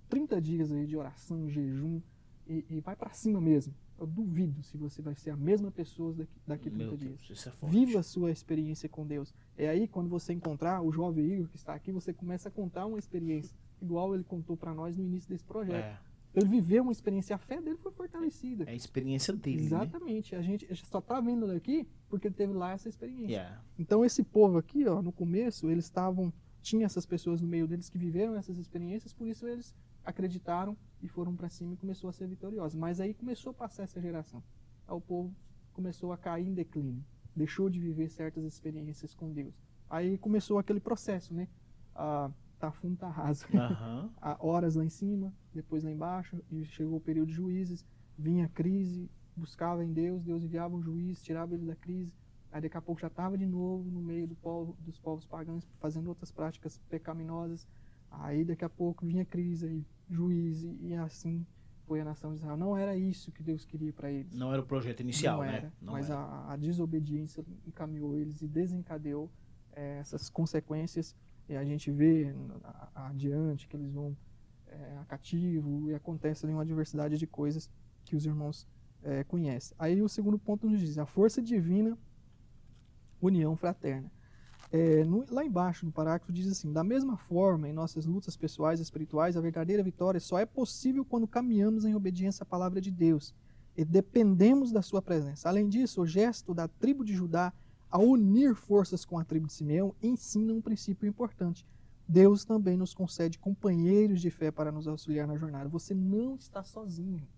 30 dias aí de oração, jejum e vai para cima mesmo. Eu duvido se você vai ser a mesma pessoa daqui 30 dias. Isso é forte. Viva a sua experiência com Deus. É aí quando você encontrar o jovem Igor que está aqui, você começa a contar uma experiência igual ele contou para nós no início desse projeto. Ele viveu uma experiência, a fé dele foi fortalecida. É a experiência dele, Exatamente. né? A gente só está vendo aqui porque ele teve lá essa experiência. Yeah. Então esse povo aqui, ó, no começo, eles tinha essas pessoas no meio deles que viveram essas experiências, por isso eles acreditaram e foram para cima e começou a ser vitorioso. Mas aí começou a passar essa geração. Aí o povo começou a cair em declínio, deixou de viver certas experiências com Deus. Aí começou aquele processo, né? Tá fundo, tá raso. Horas lá em cima, depois lá embaixo, e chegou o período de juízes, vinha a crise, buscava em Deus, Deus enviava um juiz, tirava ele da crise, aí daqui a pouco já estava de novo no meio dos povos pagãos, fazendo outras práticas pecaminosas, aí daqui a pouco vinha crise, aí, juiz, e assim foi a nação de Israel. Não era isso que Deus queria para eles. Não era o projeto inicial, não né? Era, não mas era. A desobediência encaminhou eles e desencadeou essas consequências. E a gente vê adiante que eles vão a cativo e acontece ali uma diversidade de coisas que os irmãos conhecem. Aí o segundo ponto nos diz a força divina, união fraterna. Lá embaixo no parágrafo diz assim: da mesma forma, em nossas lutas pessoais e espirituais, a verdadeira vitória só é possível quando caminhamos em obediência à palavra de Deus e dependemos da sua presença. Além disso, o gesto da tribo de Judá a unir forças com a tribo de Simeão, ensina um princípio importante. Deus também nos concede companheiros de fé para nos auxiliar na jornada. Você não está sozinho.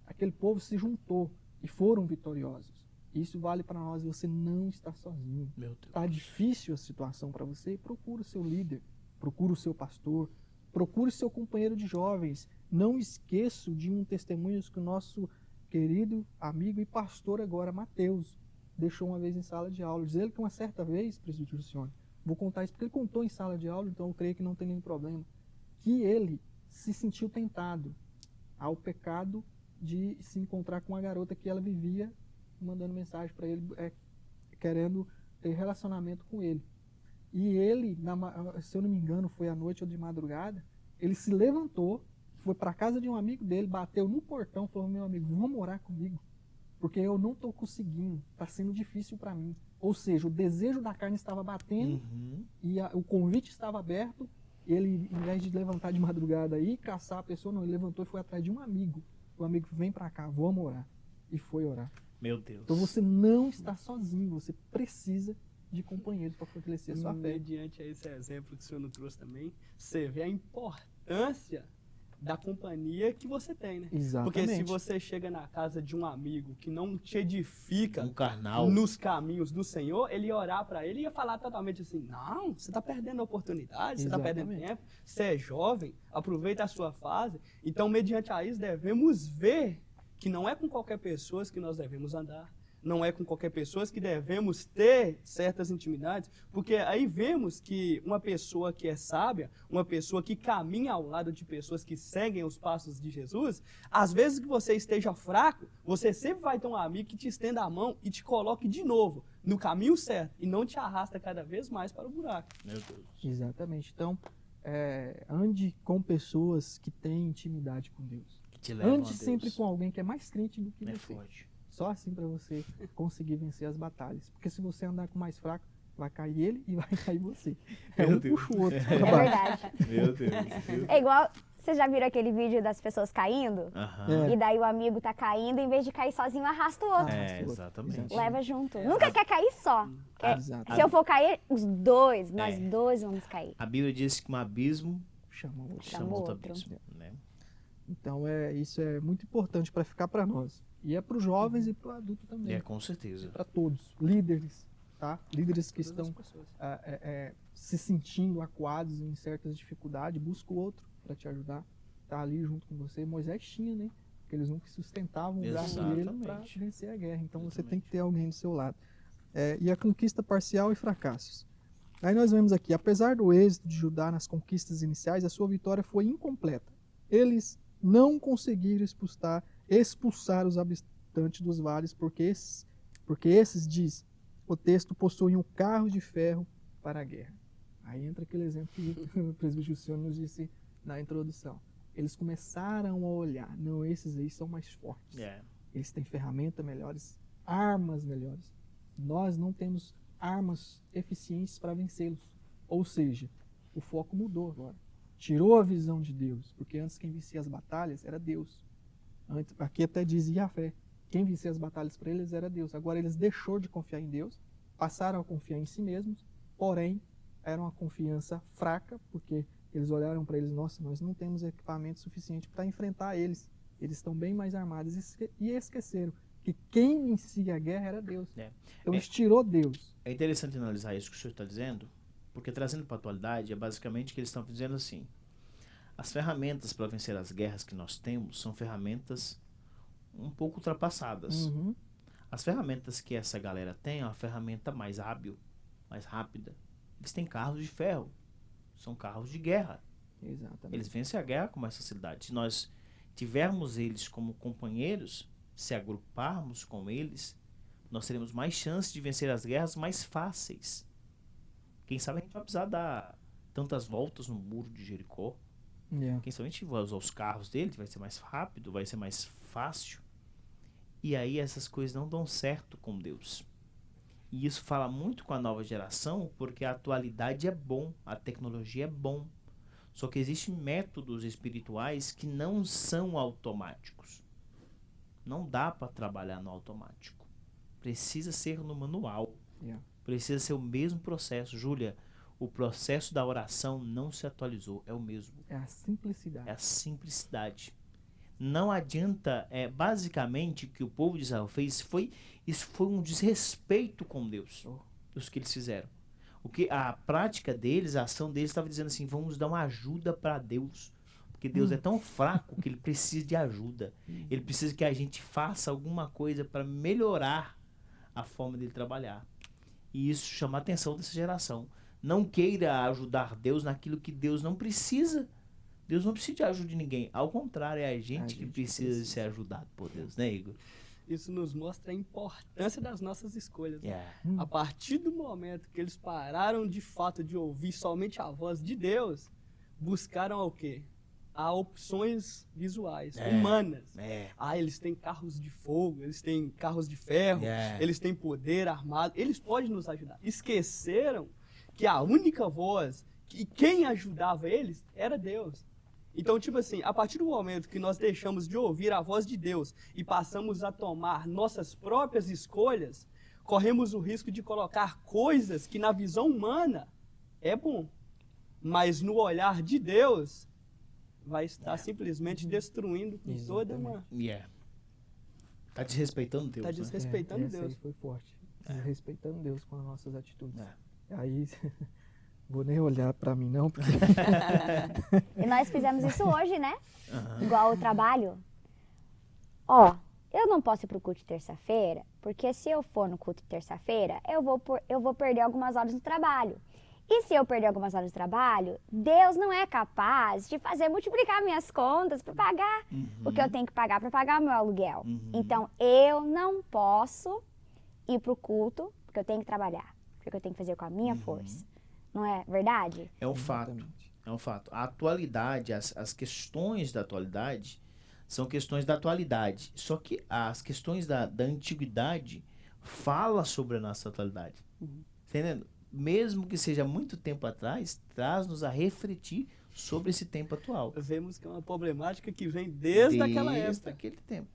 Aquele povo se juntou e foram vitoriosos. Isso vale para nós, você não está sozinho. Meu Deus. Está difícil a situação para você, procura o seu líder, procura o seu pastor, procure o seu companheiro de jovens. Não esqueça de um testemunho que o nosso querido amigo e pastor agora, Mateus, deixou uma vez em sala de aula. Diz ele que uma certa vez, presbítero Luciano, vou contar isso porque ele contou em sala de aula, então eu creio que não tem nenhum problema, que ele se sentiu tentado ao pecado de se encontrar com uma garota que ela vivia mandando mensagem para ele, querendo ter relacionamento com ele. E ele, se eu não me engano, foi à noite ou de madrugada, ele se levantou, foi para a casa de um amigo dele, bateu no portão, falou: meu amigo, vamos morar comigo, porque eu não estou conseguindo, está sendo difícil para mim. Ou seja, o desejo da carne estava batendo e o convite estava aberto. Ele, em vez de levantar de madrugada e caçar a pessoa, não, ele levantou e foi atrás de um amigo. O amigo: vem para cá, vamos orar. E foi orar. Meu Deus. Então você não está sozinho, você precisa de companheiros para fortalecer a sua fé. Mediante a esse exemplo que o senhor nos trouxe também, você vê a importância da companhia que você tem, né? Exatamente. Porque se você chega na casa de um amigo que não te edifica Um carnal. nos caminhos do Senhor, ele ia orar para ele e ia falar totalmente assim: não, você está perdendo a oportunidade, você está perdendo Exatamente. tempo, você é jovem, aproveita a sua fase. Então, mediante a isso, devemos ver que não é com qualquer pessoa que nós devemos andar, não é com qualquer pessoa que devemos ter certas intimidades, porque aí vemos que uma pessoa que é sábia, uma pessoa que caminha ao lado de pessoas que seguem os passos de Jesus, às vezes que você esteja fraco, você sempre vai ter um amigo que te estenda a mão e te coloque de novo no caminho certo e não te arrasta cada vez mais para o buraco. Meu Deus. Exatamente. Então, ande com pessoas que têm intimidade com Deus. Que te levam a Ande Deus. sempre com alguém que é mais crente do que É você. forte. Só assim para você conseguir vencer as batalhas. Porque se você andar com o mais fraco, vai cair ele e vai cair você. Meu Um Deus. puxa o outro. É verdade. Meu Deus. É igual, vocês já viram aquele vídeo das pessoas caindo? Aham. É. E daí o amigo tá caindo, em vez de cair sozinho, arrasta o outro. É, exatamente. Leva junto. Nunca quer cair só. Exato. Se eu for cair, os dois, nós É. dois vamos cair. A Bíblia diz que um abismo Chama o outro. chama outro outro. abismo. Né? Então, isso é muito importante para ficar para nós. E é para os jovens e para o adulto também. É, com certeza. Para todos. Líderes, tá? Líderes que Todas as estão pessoas. se sentindo acuados em certas dificuldades, busca o outro para te ajudar. Tá ali junto com você. Moisés tinha, né? Porque eles nunca sustentavam o braço dele para Exatamente. vencer a guerra. Então você Exatamente. tem que ter alguém do seu lado. E a conquista parcial e fracassos. Aí nós vemos aqui, apesar do êxito de Judá nas conquistas iniciais, a sua vitória foi incompleta. Eles não conseguiram expulsar os habitantes dos vales, porque esses, diz o texto, possuíam carros de ferro para a guerra. Aí entra aquele exemplo que o presbítero Luciano nos disse na introdução. Eles começaram a olhar, não, esses aí são mais fortes. É. Eles têm ferramentas melhores, armas melhores. Nós não temos armas eficientes para vencê-los. Ou seja, o foco mudou agora. Tirou a visão de Deus, porque antes quem vencia as batalhas era Deus. Aqui até dizia a fé. Quem vencia as batalhas para eles era Deus. Agora eles deixaram de confiar em Deus, passaram a confiar em si mesmos, porém era uma confiança fraca, porque eles olharam para eles: nossa, nós não temos equipamento suficiente para enfrentar eles. Eles estão bem mais armados. E esqueceram que quem vencia a guerra era Deus. Então eles tirou Deus. É interessante analisar isso que o senhor está dizendo, porque trazendo para a atualidade, é basicamente que eles estão dizendo assim: as ferramentas para vencer as guerras que nós temos são ferramentas um pouco ultrapassadas. Uhum. As ferramentas que essa galera tem é uma ferramenta mais hábil, mais rápida. Eles têm carros de ferro, são carros de guerra. Exatamente. Eles vencem a guerra com mais facilidade. Se nós tivermos eles como companheiros, se agruparmos com eles, nós teremos mais chance de vencer as guerras mais fáceis. Quem sabe a gente vai precisar dar tantas voltas no muro de Jericó. Quem sabe a gente vai usar os carros dele, vai ser mais rápido, vai ser mais fácil. E aí essas coisas não dão certo com Deus. E isso fala muito com a nova geração, porque a atualidade é bom, a tecnologia é bom. Só que existem métodos espirituais que não são automáticos. Não dá para trabalhar no automático. Precisa ser no manual. Precisa ser o mesmo processo. Júlia, o processo da oração não se atualizou. É o mesmo. É a simplicidade. É a simplicidade. Não adianta, basicamente, o que o povo de Israel fez isso foi um desrespeito com Deus, os que eles fizeram. O que a prática deles, a ação deles estava dizendo assim, vamos dar uma ajuda para Deus, porque Deus é tão fraco que ele precisa de ajuda. Ele precisa que a gente faça alguma coisa para melhorar a forma dele trabalhar. E isso chama a atenção dessa geração. Não queira ajudar Deus naquilo que Deus não precisa. Deus não precisa de ajuda de ninguém. Ao contrário, é a gente que precisa de ser ajudado por Deus, né, Igor? Isso nos mostra a importância das nossas escolhas. Né? Yeah. A partir do momento que eles pararam de fato de ouvir somente a voz de Deus, buscaram o quê? A opções visuais, humanas. Eles têm carros de fogo, eles têm carros de ferro, eles têm poder armado, eles podem nos ajudar. Esqueceram que a única voz, que quem ajudava eles, era Deus. Então, tipo assim, a partir do momento que nós deixamos de ouvir a voz de Deus e passamos a tomar nossas próprias escolhas, corremos o risco de colocar coisas que na visão humana é bom, mas no olhar de Deus vai estar simplesmente destruindo com toda uma... Tá desrespeitando Deus, Tá desrespeitando essa Deus. aí foi forte. Desrespeitando Deus com as nossas atitudes. Aí... Vou nem olhar pra mim não, porque... E nós fizemos isso hoje, né? Igual o trabalho. Ó, eu não posso ir pro culto de terça-feira, porque se eu for no culto de terça-feira, eu vou perder algumas horas no trabalho. E se eu perder algumas horas de trabalho, Deus não é capaz de fazer multiplicar minhas contas para pagar o que eu tenho que pagar para pagar o meu aluguel. Então, eu não posso ir pro culto, porque eu tenho que trabalhar, porque eu tenho que fazer com a minha força. Não é verdade? É um fato. É um fato. A atualidade, as questões da atualidade são questões da atualidade. Só que as questões da antiguidade falam sobre a nossa atualidade. Entendendo? Mesmo que seja muito tempo atrás, traz-nos a refletir sobre esse tempo atual. Vemos que é uma problemática que vem desde aquela época. Desde aquele tempo.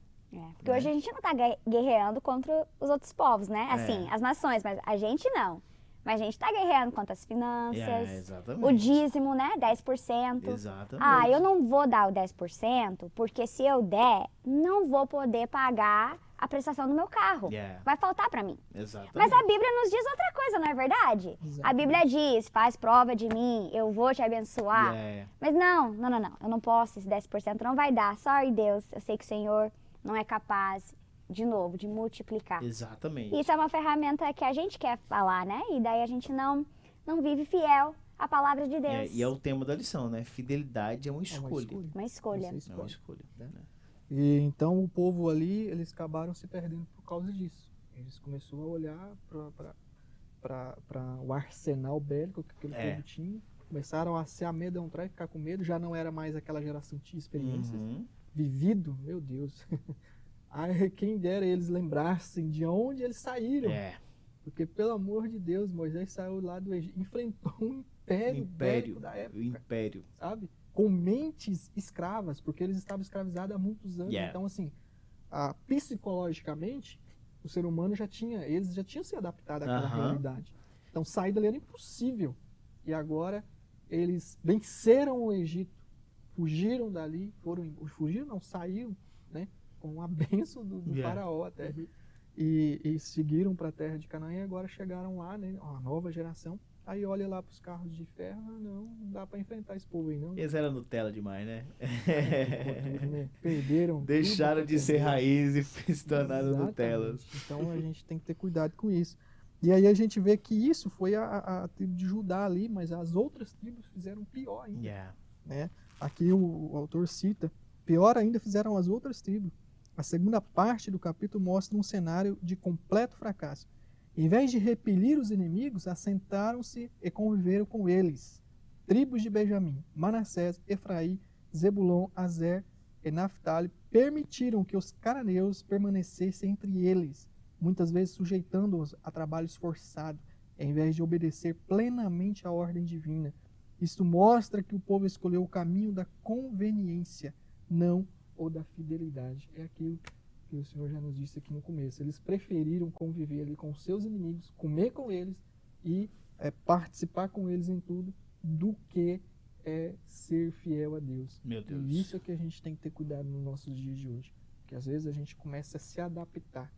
Porque hoje a gente não está guerreando contra os outros povos, né? Assim, as nações, mas a gente não. Mas a gente está guerreando contra as finanças, exatamente. o dízimo, né? 10%. Exatamente. Eu não vou dar o 10%, porque se eu der, não vou poder pagar a prestação do meu carro. Vai faltar para mim. Exatamente. Mas a Bíblia nos diz outra coisa, não é verdade? Exatamente. A Bíblia diz, faz prova de mim, eu vou te abençoar. Mas não, eu não posso, esse 10% não vai dar. Sorry, Deus, eu sei que o Senhor não é capaz, de novo, de multiplicar. Exatamente. Isso é uma ferramenta que a gente quer falar, né? E daí a gente não vive fiel à palavra de Deus. E é o tema da lição, né? Fidelidade é uma escolha. Uma escolha. É uma escolha. E então o povo ali, eles acabaram se perdendo por causa disso. Eles começaram a olhar para o arsenal bélico que aquele povo tinha. Começaram a se amedrontar e ficar com medo. Já não era mais aquela geração que tinha experiências. Vivido, meu Deus. Ai, quem dera eles lembrassem de onde eles saíram. Porque, pelo amor de Deus, Moisés saiu lá do Egito, enfrentou um império da época. O império. Sabe? Com mentes escravas, porque eles estavam escravizados há muitos anos. Então, assim, psicologicamente, o ser humano eles já tinham se adaptado àquela realidade. Então, sair dali era impossível. E agora, eles venceram o Egito, fugiram dali, saíram, né? Com a bênção do faraó até. E seguiram para a terra de Canaã e agora chegaram lá, né? A nova geração. Aí olha lá para os carros de ferro, não dá para enfrentar esse povo aí, não. Eles eram Nutella demais, né? Perderam. Deixaram de ser raiz e se tornaram Nutellas. Então a gente tem que ter cuidado com isso. E aí a gente vê que isso foi a tribo de Judá ali, mas as outras tribos fizeram pior ainda. Né? Aqui o autor cita, pior ainda fizeram as outras tribos. A segunda parte do capítulo mostra um cenário de completo fracasso. Em vez de repelir os inimigos, assentaram-se e conviveram com eles. Tribos de Benjamim, Manassés, Efraim, Zebulon, Azer e Naftali permitiram que os cananeus permanecessem entre eles, muitas vezes sujeitando-os a trabalhos forçados, em vez de obedecer plenamente à ordem divina. Isto mostra que o povo escolheu o caminho da conveniência, não ou da fidelidade. É aquilo que o Senhor já nos disse aqui no começo. Eles preferiram conviver ali com seus inimigos, comer com eles e participar com eles em tudo, do que é ser fiel a Deus. Meu Deus. E isso é que a gente tem que ter cuidado nos nossos dias de hoje. Porque às vezes a gente começa a se adaptar.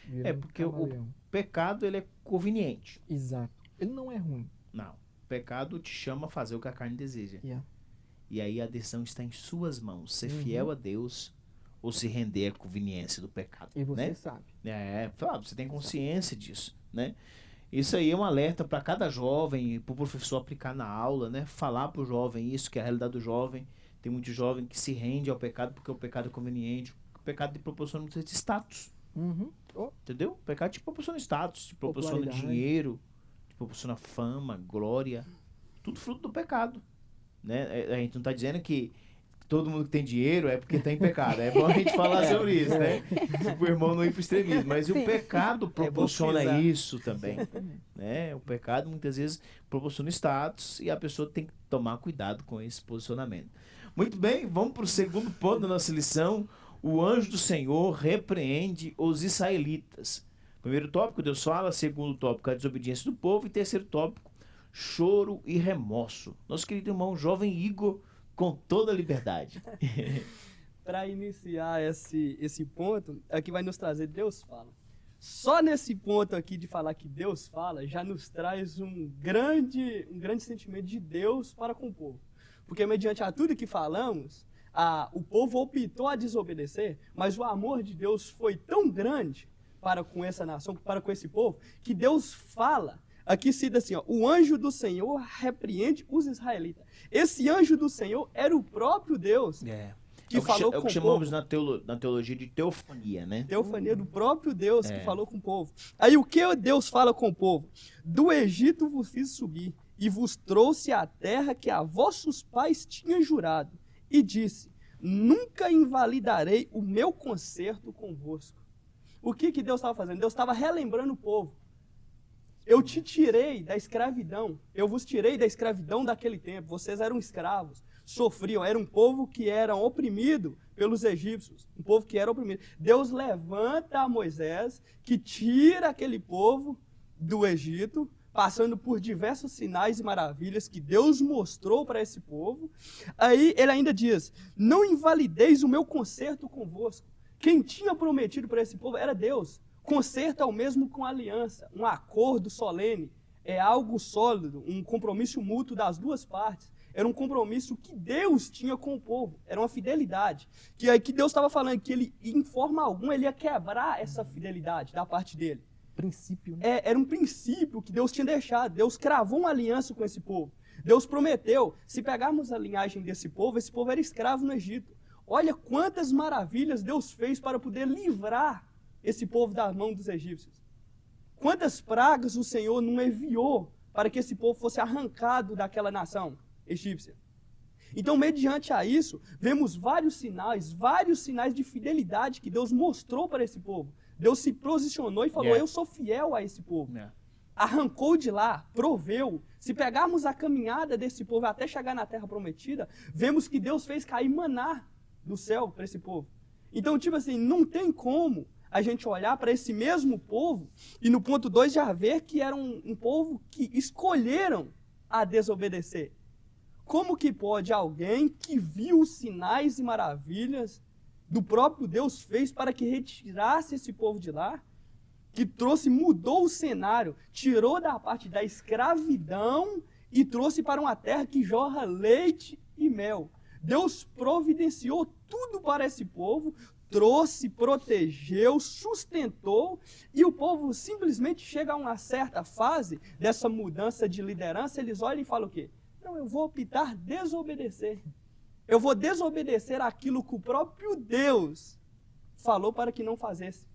virando porque o camaleão. pecado, ele é conveniente. Exato. Ele não é ruim. Não. O pecado te chama a fazer o que a carne deseja. Yeah. E aí a decisão está em suas mãos. Ser Uhum. fiel a Deus ou se render à conveniência do pecado. E você né? sabe. Você tem consciência disso, né? Isso aí é um alerta para cada jovem, para o professor aplicar na aula, né? Falar para o jovem isso, que é a realidade do jovem. Tem muito jovem que se rende ao pecado porque o pecado é conveniente. O pecado te proporciona muito status, Uhum. Oh, entendeu? O pecado te proporciona status, te proporciona Popularidade. dinheiro, te proporciona fama, glória. Tudo fruto do pecado, né? A gente não está dizendo que todo mundo que tem dinheiro é porque está em pecado. É bom a gente falar sobre isso, né? O irmão não ir para o extremismo. Mas o pecado proporciona frisar. isso também. Né? O pecado muitas vezes proporciona status e a pessoa tem que tomar cuidado com esse posicionamento. Muito bem, vamos para o segundo ponto da nossa lição. O anjo do Senhor repreende os israelitas. Primeiro tópico, Deus fala. Segundo tópico, a desobediência do povo. E terceiro tópico, choro e remorso. Nosso querido irmão jovem Igor, com toda a liberdade. Para iniciar esse ponto, aqui vai nos trazer Deus fala. Só nesse ponto aqui de falar que Deus fala, já nos traz um grande sentimento de Deus para com o povo. Porque mediante a tudo que falamos, o povo optou a desobedecer, mas o amor de Deus foi tão grande para com essa nação, para com esse povo, que Deus fala. Aqui cita assim, ó, o anjo do Senhor repreende os israelitas. Esse anjo do Senhor era o próprio Deus que falou com o É o que chamamos povo. na teologia de teofania, né? Teofania do próprio Deus que falou com o povo. Aí o que Deus fala com o povo? Do Egito vos fiz subir e vos trouxe à terra que a vossos pais tinham jurado. E disse, nunca invalidarei o meu concerto convosco. O que Deus estava fazendo? Deus estava relembrando o povo. Eu te tirei da escravidão, eu vos tirei da escravidão daquele tempo, vocês eram escravos, sofriam, era um povo que era oprimido pelos egípcios, um povo que era oprimido. Deus levanta a Moisés, que tira aquele povo do Egito, passando por diversos sinais e maravilhas que Deus mostrou para esse povo. Aí ele ainda diz, não invalideis o meu concerto convosco. Quem tinha prometido para esse povo era Deus. Concerto é o mesmo com aliança, um acordo solene, é algo sólido, um compromisso mútuo das duas partes. Era um compromisso que Deus tinha com o povo, era uma fidelidade. Que Deus estava falando que ele, em forma alguma, ele ia quebrar essa fidelidade da parte dele. Princípio, né? Era um princípio que Deus tinha deixado, Deus cravou uma aliança com esse povo. Deus prometeu, se pegarmos a linhagem desse povo era escravo no Egito. Olha quantas maravilhas Deus fez para poder livrar esse povo da mão dos egípcios. Quantas pragas o Senhor não enviou para que esse povo fosse arrancado daquela nação egípcia. Então, mediante a isso, vemos vários sinais de fidelidade que Deus mostrou para esse povo. Deus se posicionou e falou, eu sou fiel a esse povo. Arrancou de lá, proveu. Se pegarmos a caminhada desse povo até chegar na terra prometida, vemos que Deus fez cair maná do céu para esse povo. Então, tipo assim, não tem como a gente olhar para esse mesmo povo e no ponto 2 já ver que era um povo que escolheram a desobedecer. Como que pode alguém que viu os sinais e maravilhas do próprio Deus fez para que retirasse esse povo de lá, que mudou o cenário, tirou da parte da escravidão e trouxe para uma terra que jorra leite e mel. Deus providenciou tudo para esse povo, trouxe, protegeu, sustentou, e o povo simplesmente chega a uma certa fase dessa mudança de liderança, eles olham e falam o quê? Não, eu vou optar desobedecer. Eu vou desobedecer aquilo que o próprio Deus falou para que não fizesse.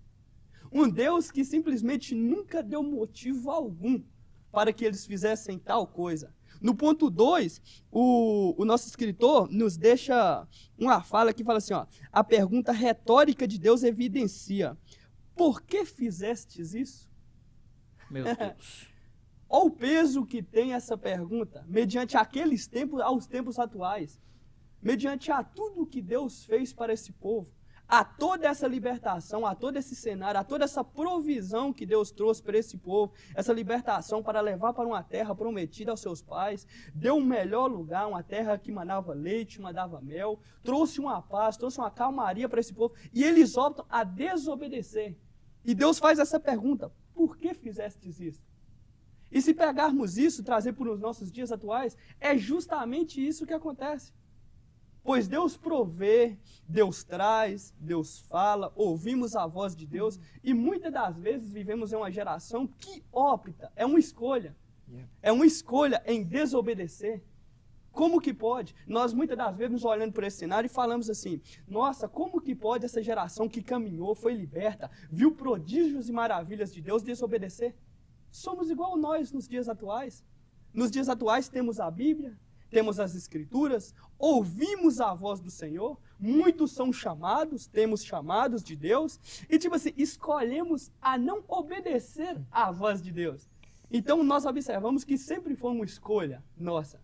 Um Deus que simplesmente nunca deu motivo algum para que eles fizessem tal coisa. No ponto 2, o nosso escritor nos deixa uma fala que fala assim, ó, a pergunta retórica de Deus evidencia, por que fizestes isso? Meu Deus. Olha o peso que tem essa pergunta, mediante aqueles tempos aos tempos atuais, mediante a tudo que Deus fez para esse povo, a toda essa libertação, a todo esse cenário, a toda essa provisão que Deus trouxe para esse povo, essa libertação para levar para uma terra prometida aos seus pais, deu um melhor lugar, uma terra que mandava leite, mandava mel, trouxe uma paz, trouxe uma calmaria para esse povo, e eles optam a desobedecer. E Deus faz essa pergunta: por que fizestes isso? E se pegarmos isso, trazer para os nossos dias atuais, é justamente isso que acontece. Pois Deus provê, Deus traz, Deus fala, ouvimos a voz de Deus, e muitas das vezes vivemos em uma geração que opta, é uma escolha em desobedecer. Como que pode? Nós muitas das vezes nos olhando por esse cenário e falamos assim: nossa, como que pode essa geração que caminhou, foi liberta, viu prodígios e maravilhas de Deus, desobedecer? Somos igual nós nos dias atuais. Nos dias atuais temos a Bíblia, temos as Escrituras, ouvimos a voz do Senhor, muitos são chamados, temos chamados de Deus, e tipo assim, escolhemos a não obedecer à voz de Deus. Então nós observamos que sempre foi uma escolha nossa.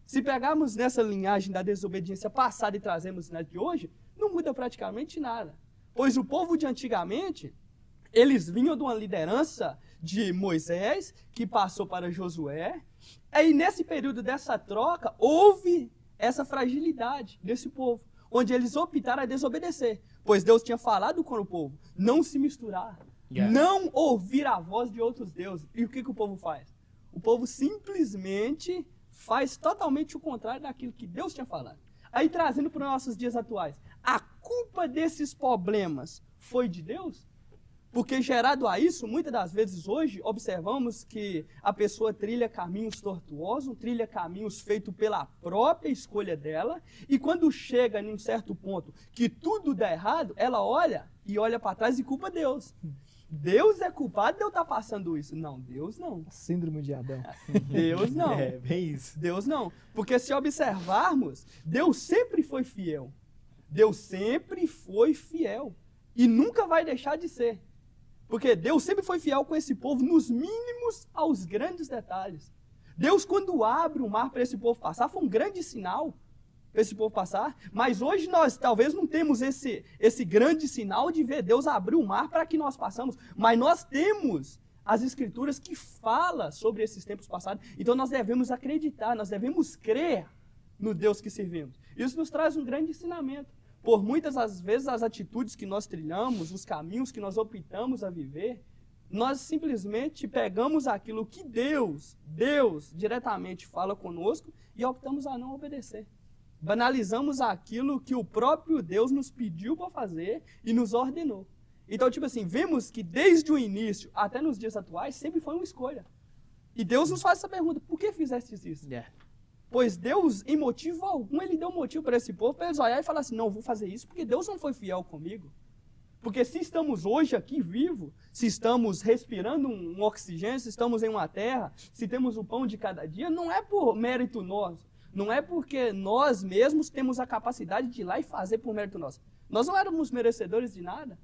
Se pegarmos nessa linhagem da desobediência passada e trazemos na de hoje, não muda praticamente nada. Pois o povo de antigamente, eles vinham de uma liderança de Moisés, que passou para Josué, e nesse período dessa troca, houve essa fragilidade desse povo, onde eles optaram a desobedecer, pois Deus tinha falado com o povo, não se misturar, não ouvir a voz de outros deuses. E o que o povo faz? O povo simplesmente faz totalmente o contrário daquilo que Deus tinha falado. Aí trazendo para os nossos dias atuais, a culpa desses problemas foi de Deus? Porque gerado a isso, muitas das vezes hoje, observamos que a pessoa trilha caminhos tortuosos, trilha caminhos feitos pela própria escolha dela, e quando chega em um certo ponto que tudo dá errado, ela olha para trás e culpa Deus. Deus é culpado de eu estar passando isso. Não, Deus não. Síndrome de Adão. Deus não. É, bem isso. Deus não. Porque se observarmos, Deus sempre foi fiel. Deus sempre foi fiel. E nunca vai deixar de ser. Porque Deus sempre foi fiel com esse povo, nos mínimos aos grandes detalhes. Deus, quando abre o mar para esse povo passar, foi um grande sinal para esse povo passar. Mas hoje nós talvez não temos esse grande sinal de ver Deus abrir o mar para que nós passamos. Mas nós temos as Escrituras que falam sobre esses tempos passados. Então nós devemos acreditar, nós devemos crer no Deus que servimos. Isso nos traz um grande ensinamento. Por muitas das vezes as atitudes que nós trilhamos, os caminhos que nós optamos a viver, nós simplesmente pegamos aquilo que Deus diretamente fala conosco e optamos a não obedecer. Banalizamos aquilo que o próprio Deus nos pediu para fazer e nos ordenou. Então, tipo assim, vemos que desde o início até nos dias atuais sempre foi uma escolha. E Deus nos faz essa pergunta: por que fizeste isso? Pois Deus, em motivo algum, Ele deu um motivo para esse povo, para eles olhar e falar assim: não, eu vou fazer isso porque Deus não foi fiel comigo. Porque se estamos hoje aqui vivos, se estamos respirando um oxigênio, se estamos em uma terra, se temos o pão de cada dia, não é por mérito nosso. Não é porque nós mesmos temos a capacidade de ir lá e fazer por mérito nosso. Nós não éramos merecedores de nada.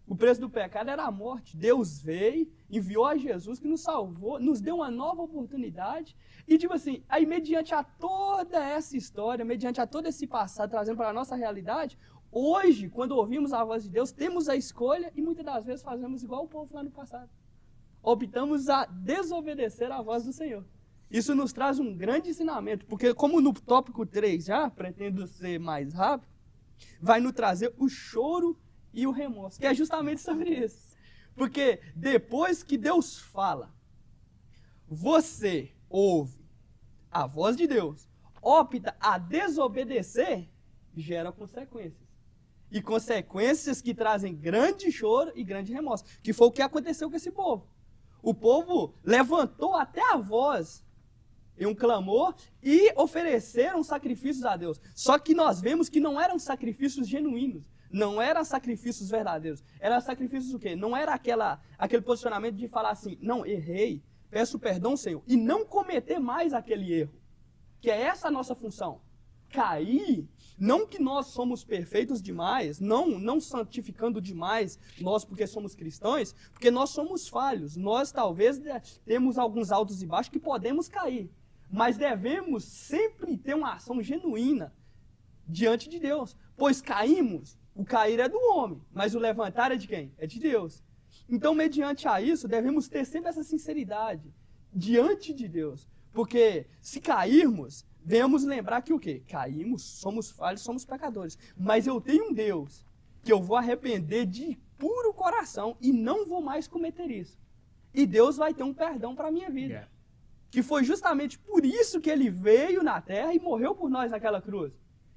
O preço do pecado era a morte. Deus veio, enviou a Jesus que nos salvou, nos deu uma nova oportunidade. E tipo assim, aí mediante a toda essa história, mediante a todo esse passado, trazendo para a nossa realidade, hoje, quando ouvimos a voz de Deus, temos a escolha e muitas das vezes fazemos igual o povo lá no passado. Optamos a desobedecer à voz do Senhor. Isso nos traz um grande ensinamento, porque como no tópico 3 já, pretendo ser mais rápido, vai nos trazer o choro e o remorso, que é justamente sobre isso. Porque depois que Deus fala, você ouve a voz de Deus, opta a desobedecer, gera consequências. E consequências que trazem grande choro e grande remorso, que foi o que aconteceu com esse povo. O povo levantou até a voz em um clamor e ofereceram sacrifícios a Deus. Só que nós vemos que não eram sacrifícios genuínos. Não eram sacrifícios verdadeiros. Eram sacrifícios o quê? Não era aquele posicionamento de falar assim: não, errei, peço perdão, Senhor, e não cometer mais aquele erro. Que é essa a nossa função. Cair, não que nós somos perfeitos demais, não santificando demais nós porque somos cristãos, porque nós somos falhos. Nós talvez temos alguns altos e baixos que podemos cair. Mas devemos sempre ter uma ação genuína diante de Deus. Pois caímos, O cair é do homem, mas o levantar é de quem? É de Deus. Então, mediante a isso, devemos ter sempre essa sinceridade diante de Deus. Porque se cairmos, venhamos lembrar que o quê? Caímos, somos falhos, somos pecadores. Mas eu tenho um Deus que eu vou arrepender de puro coração e não vou mais cometer isso. E Deus vai ter um perdão para a minha vida. Yeah. Que foi justamente por isso que ele veio na terra e morreu por nós naquela cruz.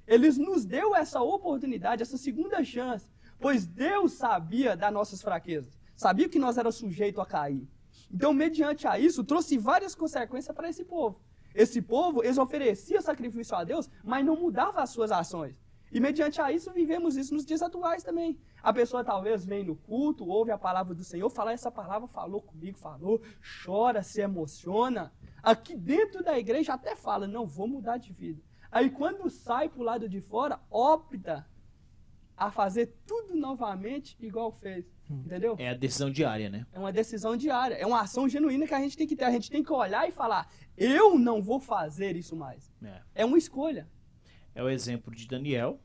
Ele nos deu essa oportunidade, essa segunda chance, pois Deus sabia das nossas fraquezas, sabia que nós éramos sujeitos a cair. Então, mediante a isso, trouxe várias consequências para esse povo. Esse povo, eles ofereciam sacrifício a Deus, mas não mudava as suas ações. E mediante a isso, vivemos isso nos dias atuais também. A pessoa talvez vem no culto, ouve a palavra do Senhor, fala essa palavra, falou comigo, falou, chora, se emociona. Aqui dentro da igreja até fala, não, vou mudar de vida. Aí quando sai para o lado de fora, opta a fazer tudo novamente igual fez. Entendeu? É a decisão diária, né? É uma decisão diária. É uma ação genuína que a gente tem que ter. A gente tem que olhar e falar, eu não vou fazer isso mais. É uma escolha. É o exemplo de Daniel,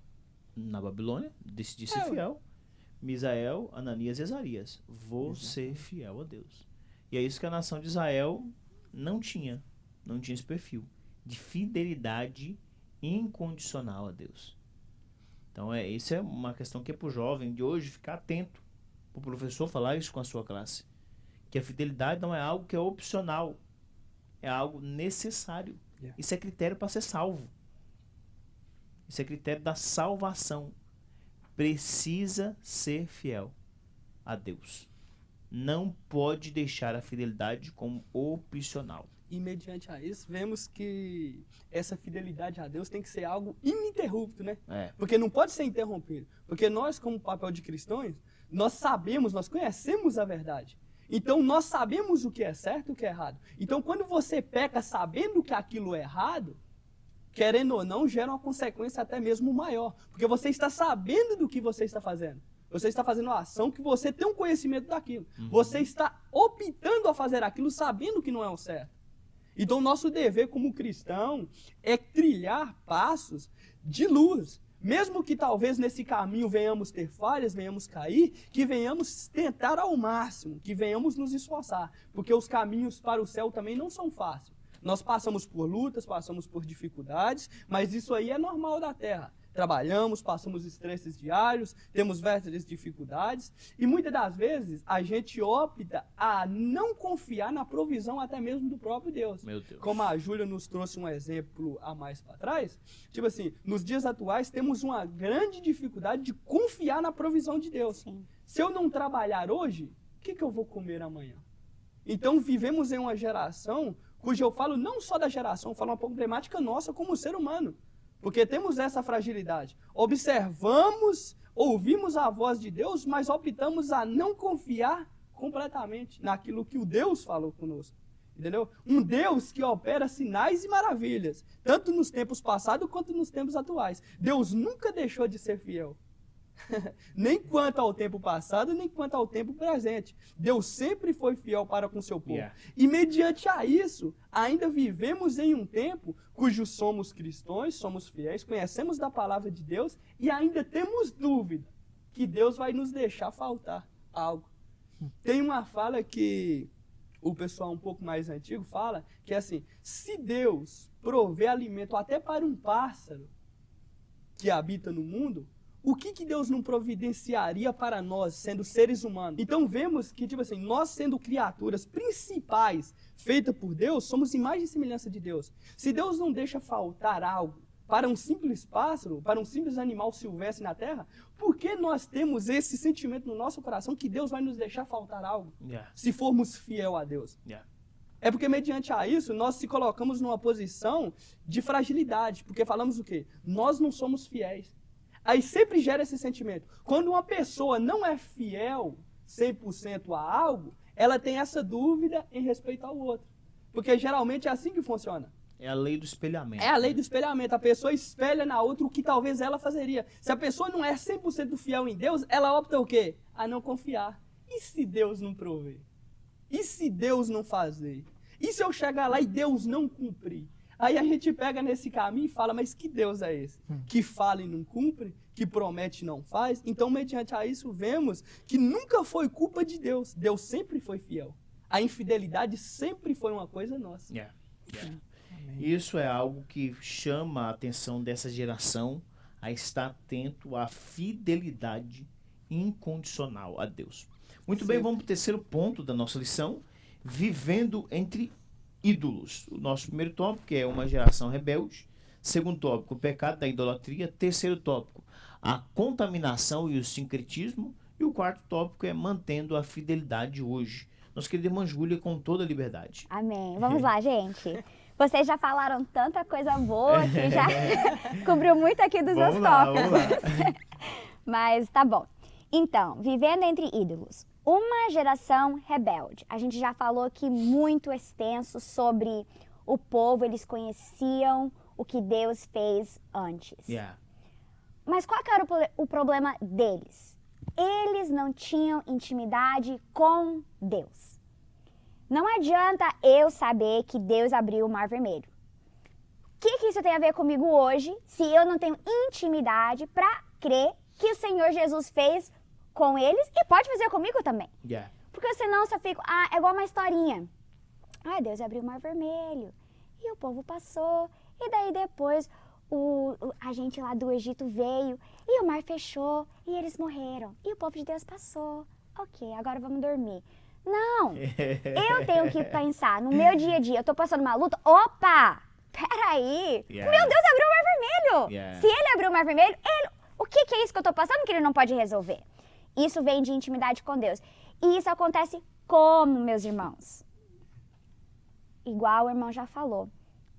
na Babilônia, decidir ser fiel. Misael, Ananias e Azarias. Vou ser fiel a Deus. E é isso que a nação de Israel não tinha. Não tinha esse perfil de fidelidade incondicional a Deus. Então, isso é uma questão que é para o jovem de hoje ficar atento. Para o professor falar isso com a sua classe. Que a fidelidade não é algo que é opcional. É algo necessário. Isso é critério para ser salvo. Isso é critério da salvação. Precisa ser fiel a Deus. Não pode deixar a fidelidade como opcional. E mediante a isso, vemos que essa fidelidade a Deus tem que ser algo ininterrupto, né? Porque não pode ser interrompido. Porque nós, como papel de cristãos, nós sabemos, nós conhecemos a verdade. Então, nós sabemos o que é certo e o que é errado. Então, quando você peca sabendo que aquilo é errado, querendo ou não, gera uma consequência até mesmo maior. Porque você está sabendo do que você está fazendo. Você está fazendo uma ação que você tem um conhecimento daquilo. Você está optando a fazer aquilo sabendo que não é o certo. Então, nosso dever como cristão é trilhar passos de luz. Mesmo que talvez nesse caminho venhamos ter falhas, venhamos cair, que venhamos tentar ao máximo, que venhamos nos esforçar. Porque os caminhos para o céu também não são fáceis. Nós passamos por lutas, passamos por dificuldades, mas isso aí é normal da terra. Trabalhamos, passamos estresses diários, temos várias dificuldades e muitas das vezes a gente opta a não confiar na provisão até mesmo do próprio Deus. Meu Deus. Como a Júlia nos trouxe um exemplo a mais para trás, tipo assim, nos dias atuais temos uma grande dificuldade de confiar na provisão de Deus. Sim. Se eu não trabalhar hoje, o que eu vou comer amanhã? Então vivemos em uma geração cuja eu falo não só da geração, eu falo uma problemática nossa como ser humano. Porque temos essa fragilidade. Observamos, ouvimos a voz de Deus, mas optamos a não confiar completamente naquilo que o Deus falou conosco. Entendeu? Um Deus que opera sinais e maravilhas, tanto nos tempos passados quanto nos tempos atuais. Deus nunca deixou de ser fiel. Nem quanto ao tempo passado, nem quanto ao tempo presente. Deus sempre foi fiel para com seu povo. E mediante a isso, ainda vivemos em um tempo cujo somos cristãos, somos fiéis, conhecemos da palavra de Deus e ainda temos dúvida que Deus vai nos deixar faltar algo. Tem uma fala que o pessoal um pouco mais antigo fala, que é assim, se Deus prover alimento até para um pássaro que habita no mundo, o que Deus não providenciaria para nós, sendo seres humanos? Então vemos que, tipo assim, nós sendo criaturas principais, feitas por Deus, somos imagem e semelhança de Deus. Se Deus não deixa faltar algo para um simples pássaro, para um simples animal silvestre na terra, por que nós temos esse sentimento no nosso coração que Deus vai nos deixar faltar algo? Se formos fiel a Deus. É porque mediante a isso, nós se colocamos numa posição de fragilidade, porque falamos o quê? Nós não somos fiéis. Aí sempre gera esse sentimento. Quando uma pessoa não é fiel 100% a algo, ela tem essa dúvida em respeito ao outro. Porque geralmente é assim que funciona. É a lei do espelhamento. É a lei do espelhamento. A pessoa espelha na outra o que talvez ela fazeria. Se a pessoa não é 100% fiel em Deus, ela opta o quê? A não confiar. E se Deus não prover? E se Deus não fazer? E se eu chegar lá e Deus não cumprir? Aí a gente pega nesse caminho e fala, mas que Deus é esse? Que fala e não cumpre? que promete e não faz. Então, mediante a isso, vemos que nunca foi culpa de Deus. Deus sempre foi fiel. A infidelidade sempre foi uma coisa nossa. Yeah. Isso é algo que chama a atenção dessa geração a estar atento à fidelidade incondicional a Deus. Muito bem, vamos para o terceiro ponto da nossa lição, vivendo entre ídolos. O nosso primeiro tópico é uma geração rebelde. Segundo tópico, o pecado da idolatria. Terceiro tópico, a contaminação e o sincretismo. E o quarto tópico é mantendo a fidelidade hoje. Nossa querida irmã Júlia, com toda a liberdade. Amém. Vamos lá, gente. Vocês já falaram tanta coisa boa que já cobriu muito aqui dos meus tópicos. Vamos lá. Mas tá bom. Então, vivendo entre ídolos. Uma geração rebelde. A gente já falou aqui muito extenso sobre o povo, eles conheciam o que Deus fez antes. Yeah. Mas qual que era o problema deles? Eles não tinham intimidade com Deus. Não adianta eu saber que Deus abriu o Mar Vermelho. O que isso tem a ver comigo hoje, se eu não tenho intimidade para crer que o Senhor Jesus fez com eles e pode fazer comigo também? Yeah. Porque senão só fico, é igual uma historinha. Deus abriu o Mar Vermelho e o povo passou. E daí depois a gente lá do Egito veio e o mar fechou e eles morreram. E o povo de Deus passou. Ok, agora vamos dormir. Não, eu tenho que pensar no meu dia a dia. Eu tô passando uma luta. Opa, peraí. Yeah. Meu Deus abriu o Mar Vermelho. Yeah. Se ele abriu o Mar Vermelho, o que é isso que eu tô passando que ele não pode resolver? Isso vem de intimidade com Deus. E isso acontece como, meus irmãos? Igual o irmão já falou.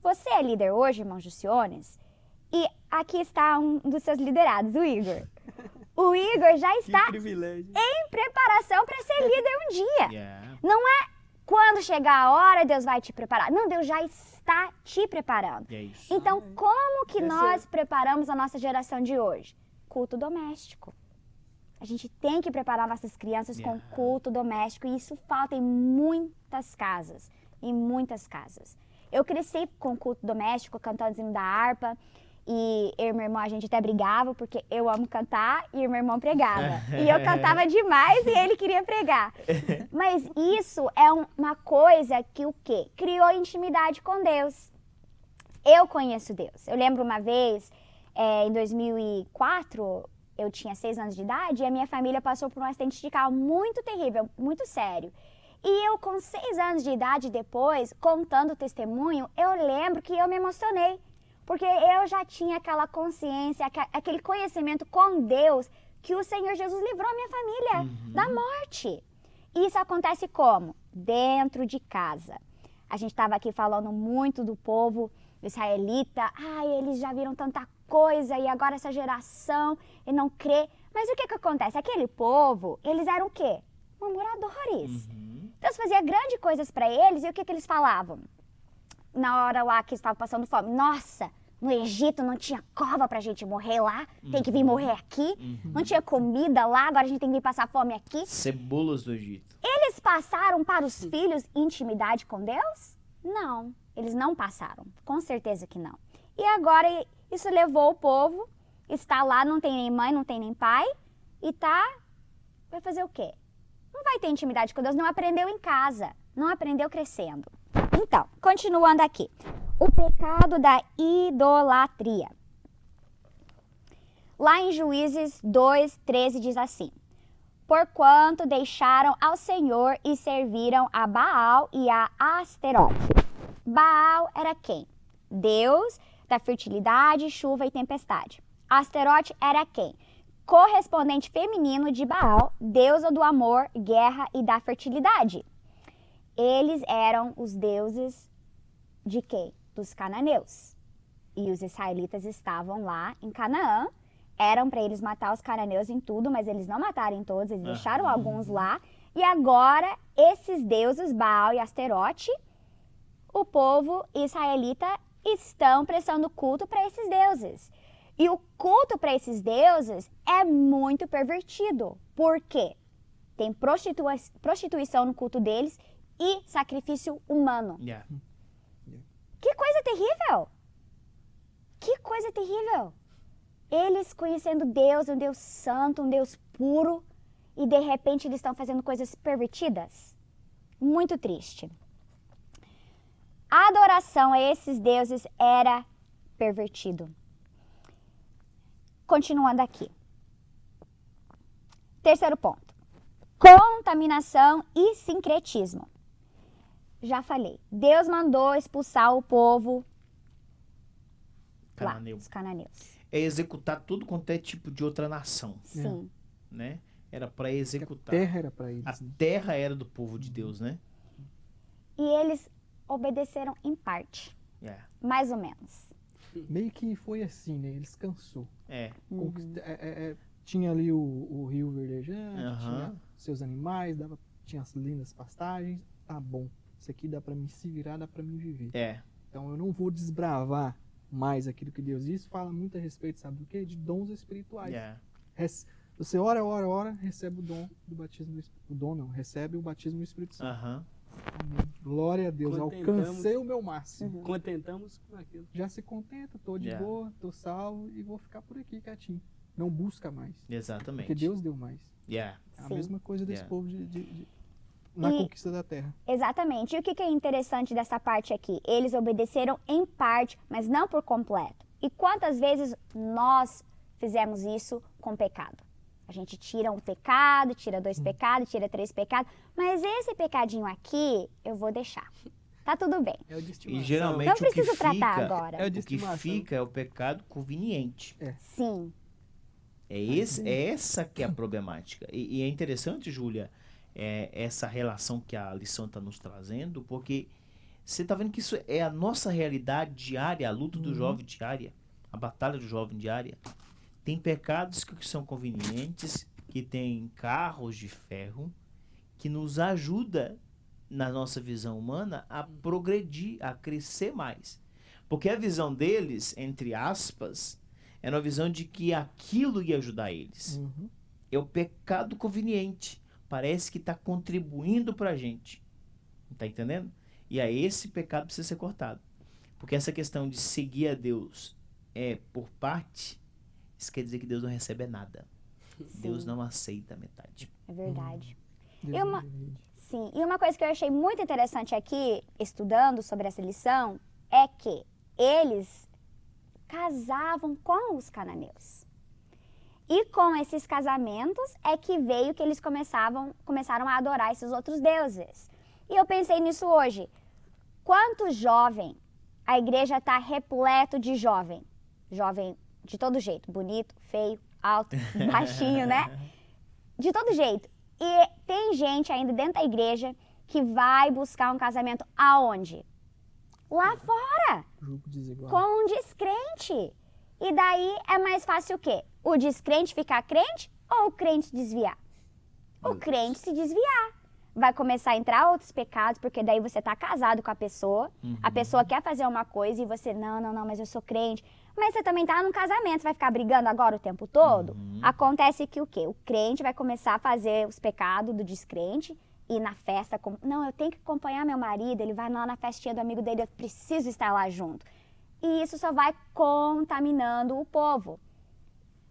Você é líder hoje, irmão Juciones, e aqui está um dos seus liderados, o Igor. O Igor já está em preparação para ser líder um dia. Yeah. Não é quando chegar a hora Deus vai te preparar. Não, Deus já está te preparando. É isso. Então, como que nós preparamos a nossa geração de hoje? Culto doméstico. A gente tem que preparar nossas crianças com culto doméstico e isso falta em muitas casas. Em muitas casas. Eu cresci com culto doméstico, cantando hino da harpa. E eu e meu irmão, a gente até brigava, porque eu amo cantar e o meu irmão pregava. E eu cantava demais e ele queria pregar. Mas isso é uma coisa que o quê? Criou intimidade com Deus. Eu conheço Deus. Eu lembro uma vez, em 2004, eu tinha 6 anos de idade e a minha família passou por um acidente de carro muito terrível, muito sério. E eu, com 6 anos de idade depois, contando o testemunho, eu lembro que eu me emocionei. Porque eu já tinha aquela consciência, aquele conhecimento com Deus, que o Senhor Jesus livrou a minha família da morte. Isso acontece como? Dentro de casa. A gente estava aqui falando muito do povo israelita. Eles já viram tanta coisa e agora essa geração e não crê. Mas o que acontece? Aquele povo, eles eram o quê? Murmuradores. Deus fazia grandes coisas para eles e o que eles falavam? Na hora lá que estavam passando fome. Nossa, no Egito não tinha cova pra gente morrer lá, tem que vir morrer aqui. Não tinha comida lá, agora a gente tem que vir passar fome aqui. Cebolas do Egito. Eles passaram para os filhos intimidade com Deus? Não, eles não passaram, com certeza que não. E agora isso levou o povo, está lá, não tem nem mãe, não tem nem pai, e vai fazer o quê? Não vai ter intimidade com Deus, não aprendeu em casa, não aprendeu crescendo. Então, continuando aqui. O pecado da idolatria. Lá em Juízes 2:13 diz assim: porquanto deixaram ao Senhor e serviram a Baal e a Asterote. Baal era quem? Deus da fertilidade, chuva e tempestade. Asterote era quem? Correspondente feminino de Baal, deusa do amor, guerra e da fertilidade. Eles eram os deuses de quem? Dos cananeus. E os israelitas estavam lá em Canaã. Eram para eles matar os cananeus em tudo, mas eles não mataram em todos, eles deixaram alguns lá. E agora, esses deuses, Baal e Asterote, o povo israelita estão prestando culto para esses deuses. E o culto para esses deuses é muito pervertido. Por quê? Tem prostituição no culto deles e sacrifício humano. Yeah. Que coisa terrível! Que coisa terrível! Eles conhecendo Deus, um Deus santo, um Deus puro, e de repente eles estão fazendo coisas pervertidas. Muito triste. A adoração a esses deuses era pervertido. Continuando aqui. Terceiro ponto. Contaminação e sincretismo. Já falei. Deus mandou expulsar o povo Cananeu. lá, os cananeus. É executar tudo quanto é tipo de outra nação, Sim. né? Era para executar. A terra era para eles. A Né? terra era do povo de Deus, né? E eles obedeceram em parte. É. Mais ou menos. Meio que foi assim, né? Eles cansou. É. Tinha ali o rio verdejante, Aham. tinha seus animais, tinha as lindas pastagens. Tá bom, isso aqui dá pra mim se virar, dá pra mim viver. É. Então eu não vou desbravar mais aquilo que Deus diz. Fala muito a respeito, sabe do quê? De dons espirituais. É. Você ora, recebe o dom do batismo do Espírito. O dom não, recebe o batismo do Espírito Santo. Aham. Amém. Glória a Deus, Contentamos. alcancei o meu máximo. Contentamos com aquilo. Já se contenta, tô de Yeah. boa, tô salvo e vou ficar por aqui quietinho. Não busca mais, Exatamente. porque Deus deu mais. Yeah. É a Sim. mesma coisa desse Yeah. povo na E- conquista da terra. Exatamente. E o que é interessante dessa parte aqui? Eles obedeceram em parte, mas não por completo. E quantas vezes nós fizemos isso com pecado? A gente tira um pecado, tira 2 pecados, tira 3 pecados, mas esse pecadinho aqui eu vou deixar. Tá tudo bem. É o de E estimação. geralmente Não o que preciso fica, tratar agora. É o de o que estimação. fica é o pecado conveniente. Sim. É essa que é a problemática. E é interessante, Júlia, essa relação que a lição está nos trazendo, porque você está vendo que isso é a nossa realidade diária, a luta do jovem diária, a batalha do jovem diária. Tem pecados que são convenientes, que tem carros de ferro, que nos ajuda, na nossa visão humana, a progredir, a crescer mais. Porque a visão deles, entre aspas, era uma visão de que aquilo ia ajudar eles. Uhum. É o pecado conveniente. Parece que está contribuindo para a gente. Está entendendo? E aí esse pecado precisa ser cortado. Porque essa questão de seguir a Deus por parte, isso quer dizer que Deus não recebe nada. Deus não aceita a metade. É verdade. Deus E uma- me divide. Sim, e uma coisa que eu achei muito interessante aqui, estudando sobre essa lição, é que eles casavam com os cananeus. E com esses casamentos é que veio que eles começaram a adorar esses outros deuses. E eu pensei nisso hoje. Quanto jovem, a igreja está repleto de jovem. Jovem de todo jeito, bonito, feio, alto, baixinho, né? De todo jeito. E tem gente ainda dentro da igreja que vai buscar um casamento aonde? Lá fora, Julgo desigual. com um descrente. E daí é mais fácil o quê? O descrente ficar crente ou o crente desviar? O crente se desviar. Vai começar a entrar outros pecados, porque daí você tá casado com a pessoa quer fazer uma coisa e você, não, mas eu sou crente. Mas você também tá num casamento, você vai ficar brigando agora o tempo todo? Acontece que o quê? O crente vai começar a fazer os pecados do descrente e na festa, não, eu tenho que acompanhar meu marido, ele vai lá na festinha do amigo dele, eu preciso estar lá junto. E isso só vai contaminando o povo.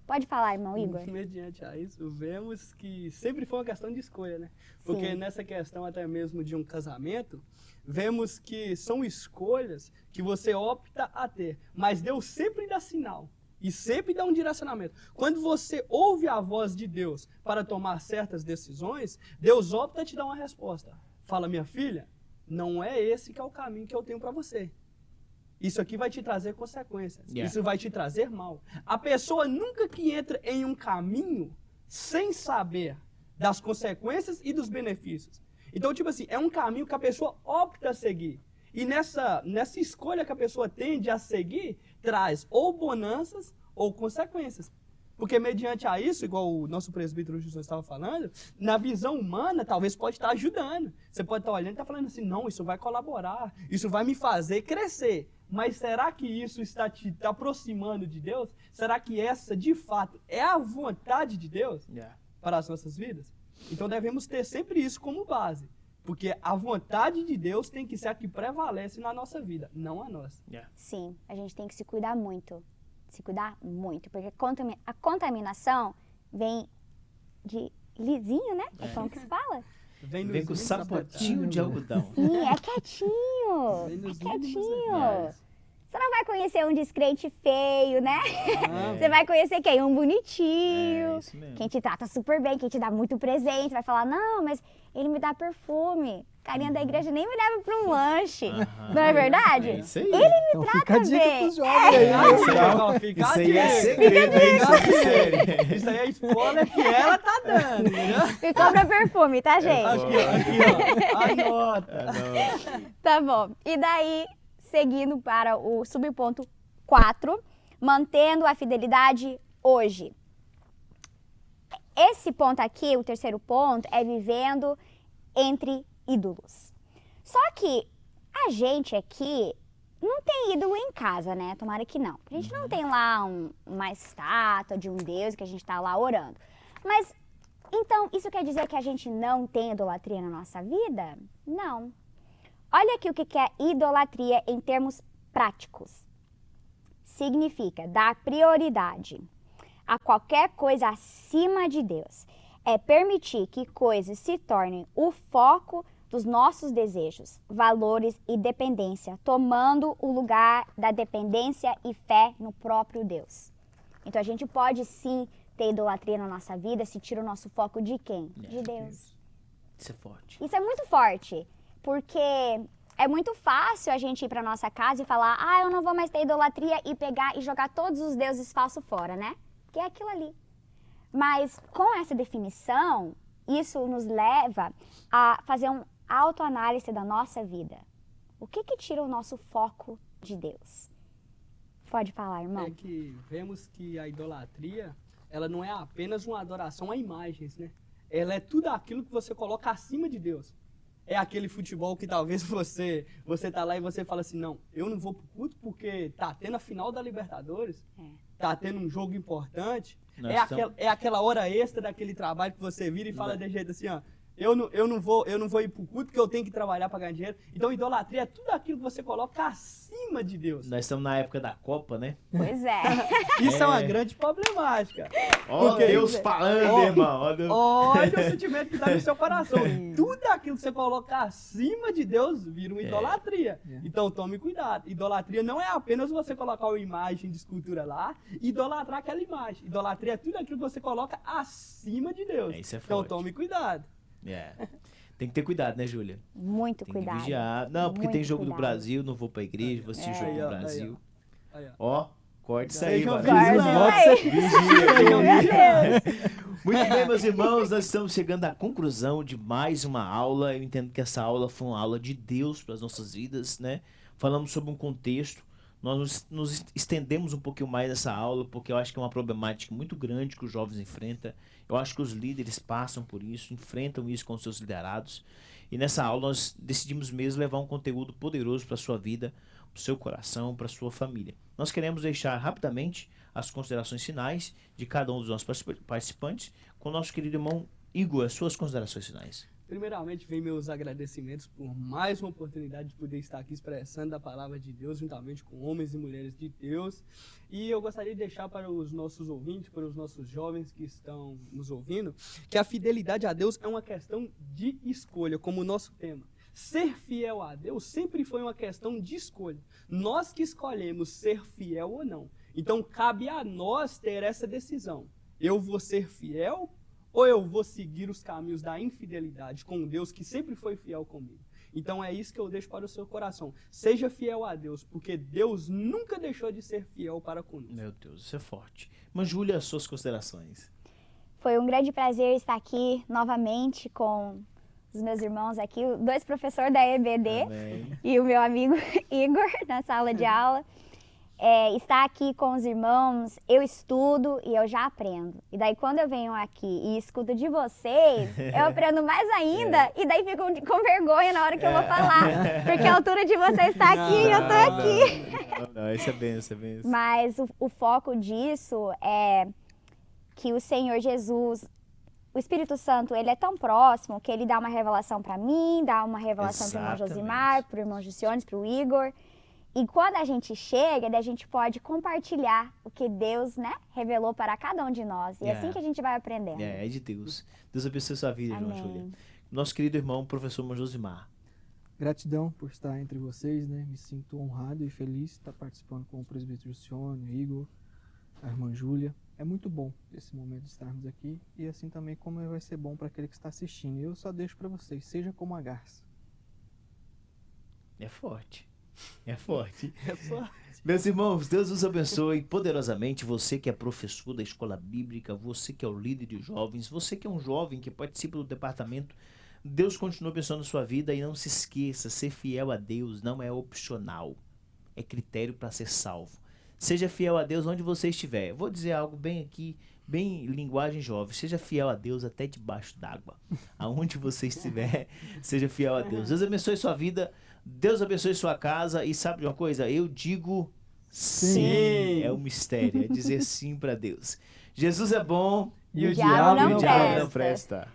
Pode falar, irmão Igor. Mediante a isso, vemos que sempre foi uma questão de escolha, né? Porque Sim. nessa questão até mesmo de um casamento, vemos que são escolhas que você opta a ter. Mas Deus sempre dá sinal e sempre dá um direcionamento. Quando você ouve a voz de Deus para tomar certas decisões, Deus opta a te dar uma resposta. Fala, minha filha, não é esse que é o caminho que eu tenho para você. Isso aqui vai te trazer consequências. Yeah. Isso vai te trazer mal. A pessoa nunca que entra em um caminho sem saber das consequências e dos benefícios. Então, tipo assim, é um caminho que a pessoa opta a seguir. E nessa escolha que a pessoa tende a seguir, traz ou bonanças ou consequências. Porque mediante a isso, igual o nosso presbítero Jesus estava falando, na visão humana, talvez pode estar ajudando. Você pode estar olhando e estar falando assim, não, isso vai colaborar, isso vai me fazer crescer. Mas será que isso está te aproximando de Deus? Será que essa, de fato, é a vontade de Deus para as nossas vidas? Então devemos ter sempre isso como base. Porque a vontade de Deus tem que ser a que prevalece na nossa vida, não a nossa. Sim, a gente tem que se cuidar muito. se cuidar muito, porque a contaminação vem de lisinho, né? É como que se fala? Vem com sapatinho de algodão. Sim, é quietinho. Vem É nos quietinho. detalhes. Você não vai conhecer um descrente feio, né? Ah, Você vai conhecer quem? Um bonitinho. É, isso mesmo. Quem te trata super bem, quem te dá muito presente. Vai falar, não, mas ele me dá perfume. Carinha da igreja nem me leva pra um lanche. Aham. Não é verdade? É isso aí. Então fica a dica bem. pros jovens aí. Ah, né? legal, fica Isso a aí é dica. segredo, hein? Isso é sério. Isso aí é spoiler que ela tá dando, entendeu? Me compra perfume, tá, gente? Aqui, ó. Anota. Ah, não. Tá bom. E daí, seguindo para o subponto 4, mantendo a fidelidade hoje. Esse ponto aqui, o terceiro ponto, é vivendo entre ídolos. Só que a gente aqui não tem ídolo em casa, né? Tomara que não. A gente não tem lá uma estátua de um Deus que a gente tá lá orando. Mas, então, isso quer dizer que a gente não tem idolatria na nossa vida? Não. Olha aqui o que é idolatria em termos práticos. Significa dar prioridade a qualquer coisa acima de Deus. É permitir que coisas se tornem o foco dos nossos desejos, valores e dependência, tomando o lugar da dependência e fé no próprio Deus. Então a gente pode sim ter idolatria na nossa vida se tira o nosso foco de quem? De Deus. Isso é forte. Isso é muito forte, porque é muito fácil a gente ir para nossa casa e falar, eu não vou mais ter idolatria e pegar e jogar todos os deuses falsos fora, né? Que é aquilo ali. Mas com essa definição, isso nos leva a fazer uma autoanálise da nossa vida. O que tira o nosso foco de Deus? Pode falar, irmão. É que vemos que a idolatria, ela não é apenas uma adoração a imagens, né? Ela é tudo aquilo que você coloca acima de Deus. É aquele futebol que talvez você tá lá e você fala assim, não, eu não vou pro culto porque tá tendo a final da Libertadores, tá tendo um jogo importante, é aquela hora extra daquele trabalho que você vira e fala de jeito assim, ó, eu não vou ir pro culto porque eu tenho que trabalhar para ganhar dinheiro. Então, idolatria é tudo aquilo que você coloca acima de Deus. Nós estamos na época da Copa, né? Pois é. Isso é uma grande problemática. Ó Porque- Deus falando, Ó, irmão. Ó Deus. Olha o sentimento que dá no seu coração. Tudo aquilo que você coloca acima de Deus vira uma idolatria. Então tome cuidado. Idolatria não é apenas você colocar uma imagem de escultura lá e idolatrar aquela imagem. Idolatria é tudo aquilo que você coloca acima de Deus. Isso é Então forte. tome cuidado. Tem que ter cuidado, né, Júlia? Muito Tem cuidado. que vigiar. Não, porque Muito tem jogo do cuidado. Brasil, não vou pra igreja, vou assistir jogo Aí, do ó, Brasil. Aí, ó. Ó, corte isso aí, Sejam mano. vigilantes. Vigia. Muito bem, meus irmãos, nós estamos chegando à conclusão de mais uma aula. Eu entendo que essa aula foi uma aula de Deus para as nossas vidas, né? Falamos sobre um contexto. Nós nos estendemos um pouquinho mais nessa aula, porque eu acho que é uma problemática muito grande que os jovens enfrentam. Eu acho que os líderes passam por isso, enfrentam isso com os seus liderados. E nessa aula nós decidimos mesmo levar um conteúdo poderoso para a sua vida, para o seu coração, para a sua família. Nós queremos deixar rapidamente as considerações finais de cada um dos nossos participantes com o nosso querido irmão Igor, as suas considerações finais. Primeiramente, vem meus agradecimentos por mais uma oportunidade de poder estar aqui expressando a palavra de Deus juntamente com homens e mulheres de Deus. E eu gostaria de deixar para os nossos ouvintes, para os nossos jovens que estão nos ouvindo, que a fidelidade a Deus é uma questão de escolha, como o nosso tema. Ser fiel a Deus sempre foi uma questão de escolha. Nós que escolhemos ser fiel ou não. Então, cabe a nós ter essa decisão. Eu vou ser fiel ou eu vou seguir os caminhos da infidelidade com Deus que sempre foi fiel comigo? Então é isso que eu deixo para o seu coração. Seja fiel a Deus, porque Deus nunca deixou de ser fiel para conosco. Meu Deus, isso é forte. Mas, Júlia, as suas considerações. Foi um grande prazer estar aqui novamente com os meus irmãos aqui, 2 professores da EBD Amém. e o meu amigo Igor na sala de aula. Estar aqui com os irmãos, eu estudo e eu já aprendo. E daí quando eu venho aqui e escuto de vocês, eu aprendo mais ainda e daí fico com vergonha na hora que eu vou falar. Porque a altura de vocês está aqui e eu tô aqui. Não, isso é bem, isso é bem. Mas o foco disso é que o Senhor Jesus, o Espírito Santo, ele é tão próximo que ele dá uma revelação para mim, dá uma revelação para o irmão Exatamente. Josimar, para o irmão Juciones, para o Igor. E quando a gente chega, daí a gente pode compartilhar o que Deus, né, revelou para cada um de nós. E é assim que a gente vai aprendendo. É de Deus. Deus abençoe sua vida, irmã Amém. Júlia. Nosso querido irmão, professor Josimar. Gratidão por estar entre vocês, né? Me sinto honrado e feliz de estar participando com o presbítero Luciano, Igor, a irmã Júlia. É muito bom esse momento de estarmos aqui e assim também como vai ser bom para aquele que está assistindo. Eu só deixo para vocês, seja como a garça. É forte. É forte. É só... Meus irmãos, Deus os abençoe poderosamente. Você que é professor da escola bíblica, você que é o líder de jovens, você que é um jovem que participa do departamento, Deus continua abençoando a sua vida e não se esqueça, ser fiel a Deus não é opcional, é critério para ser salvo. Seja fiel a Deus onde você estiver. Vou dizer algo bem aqui, bem linguagem jovem. Seja fiel a Deus até debaixo d'água. Aonde você estiver, seja fiel a Deus. Deus abençoe sua vida. Deus abençoe sua casa. E sabe de uma coisa? Eu digo sim. É um mistério. É dizer sim para Deus. Jesus é bom E o diabo e não o diabo presta. não presta.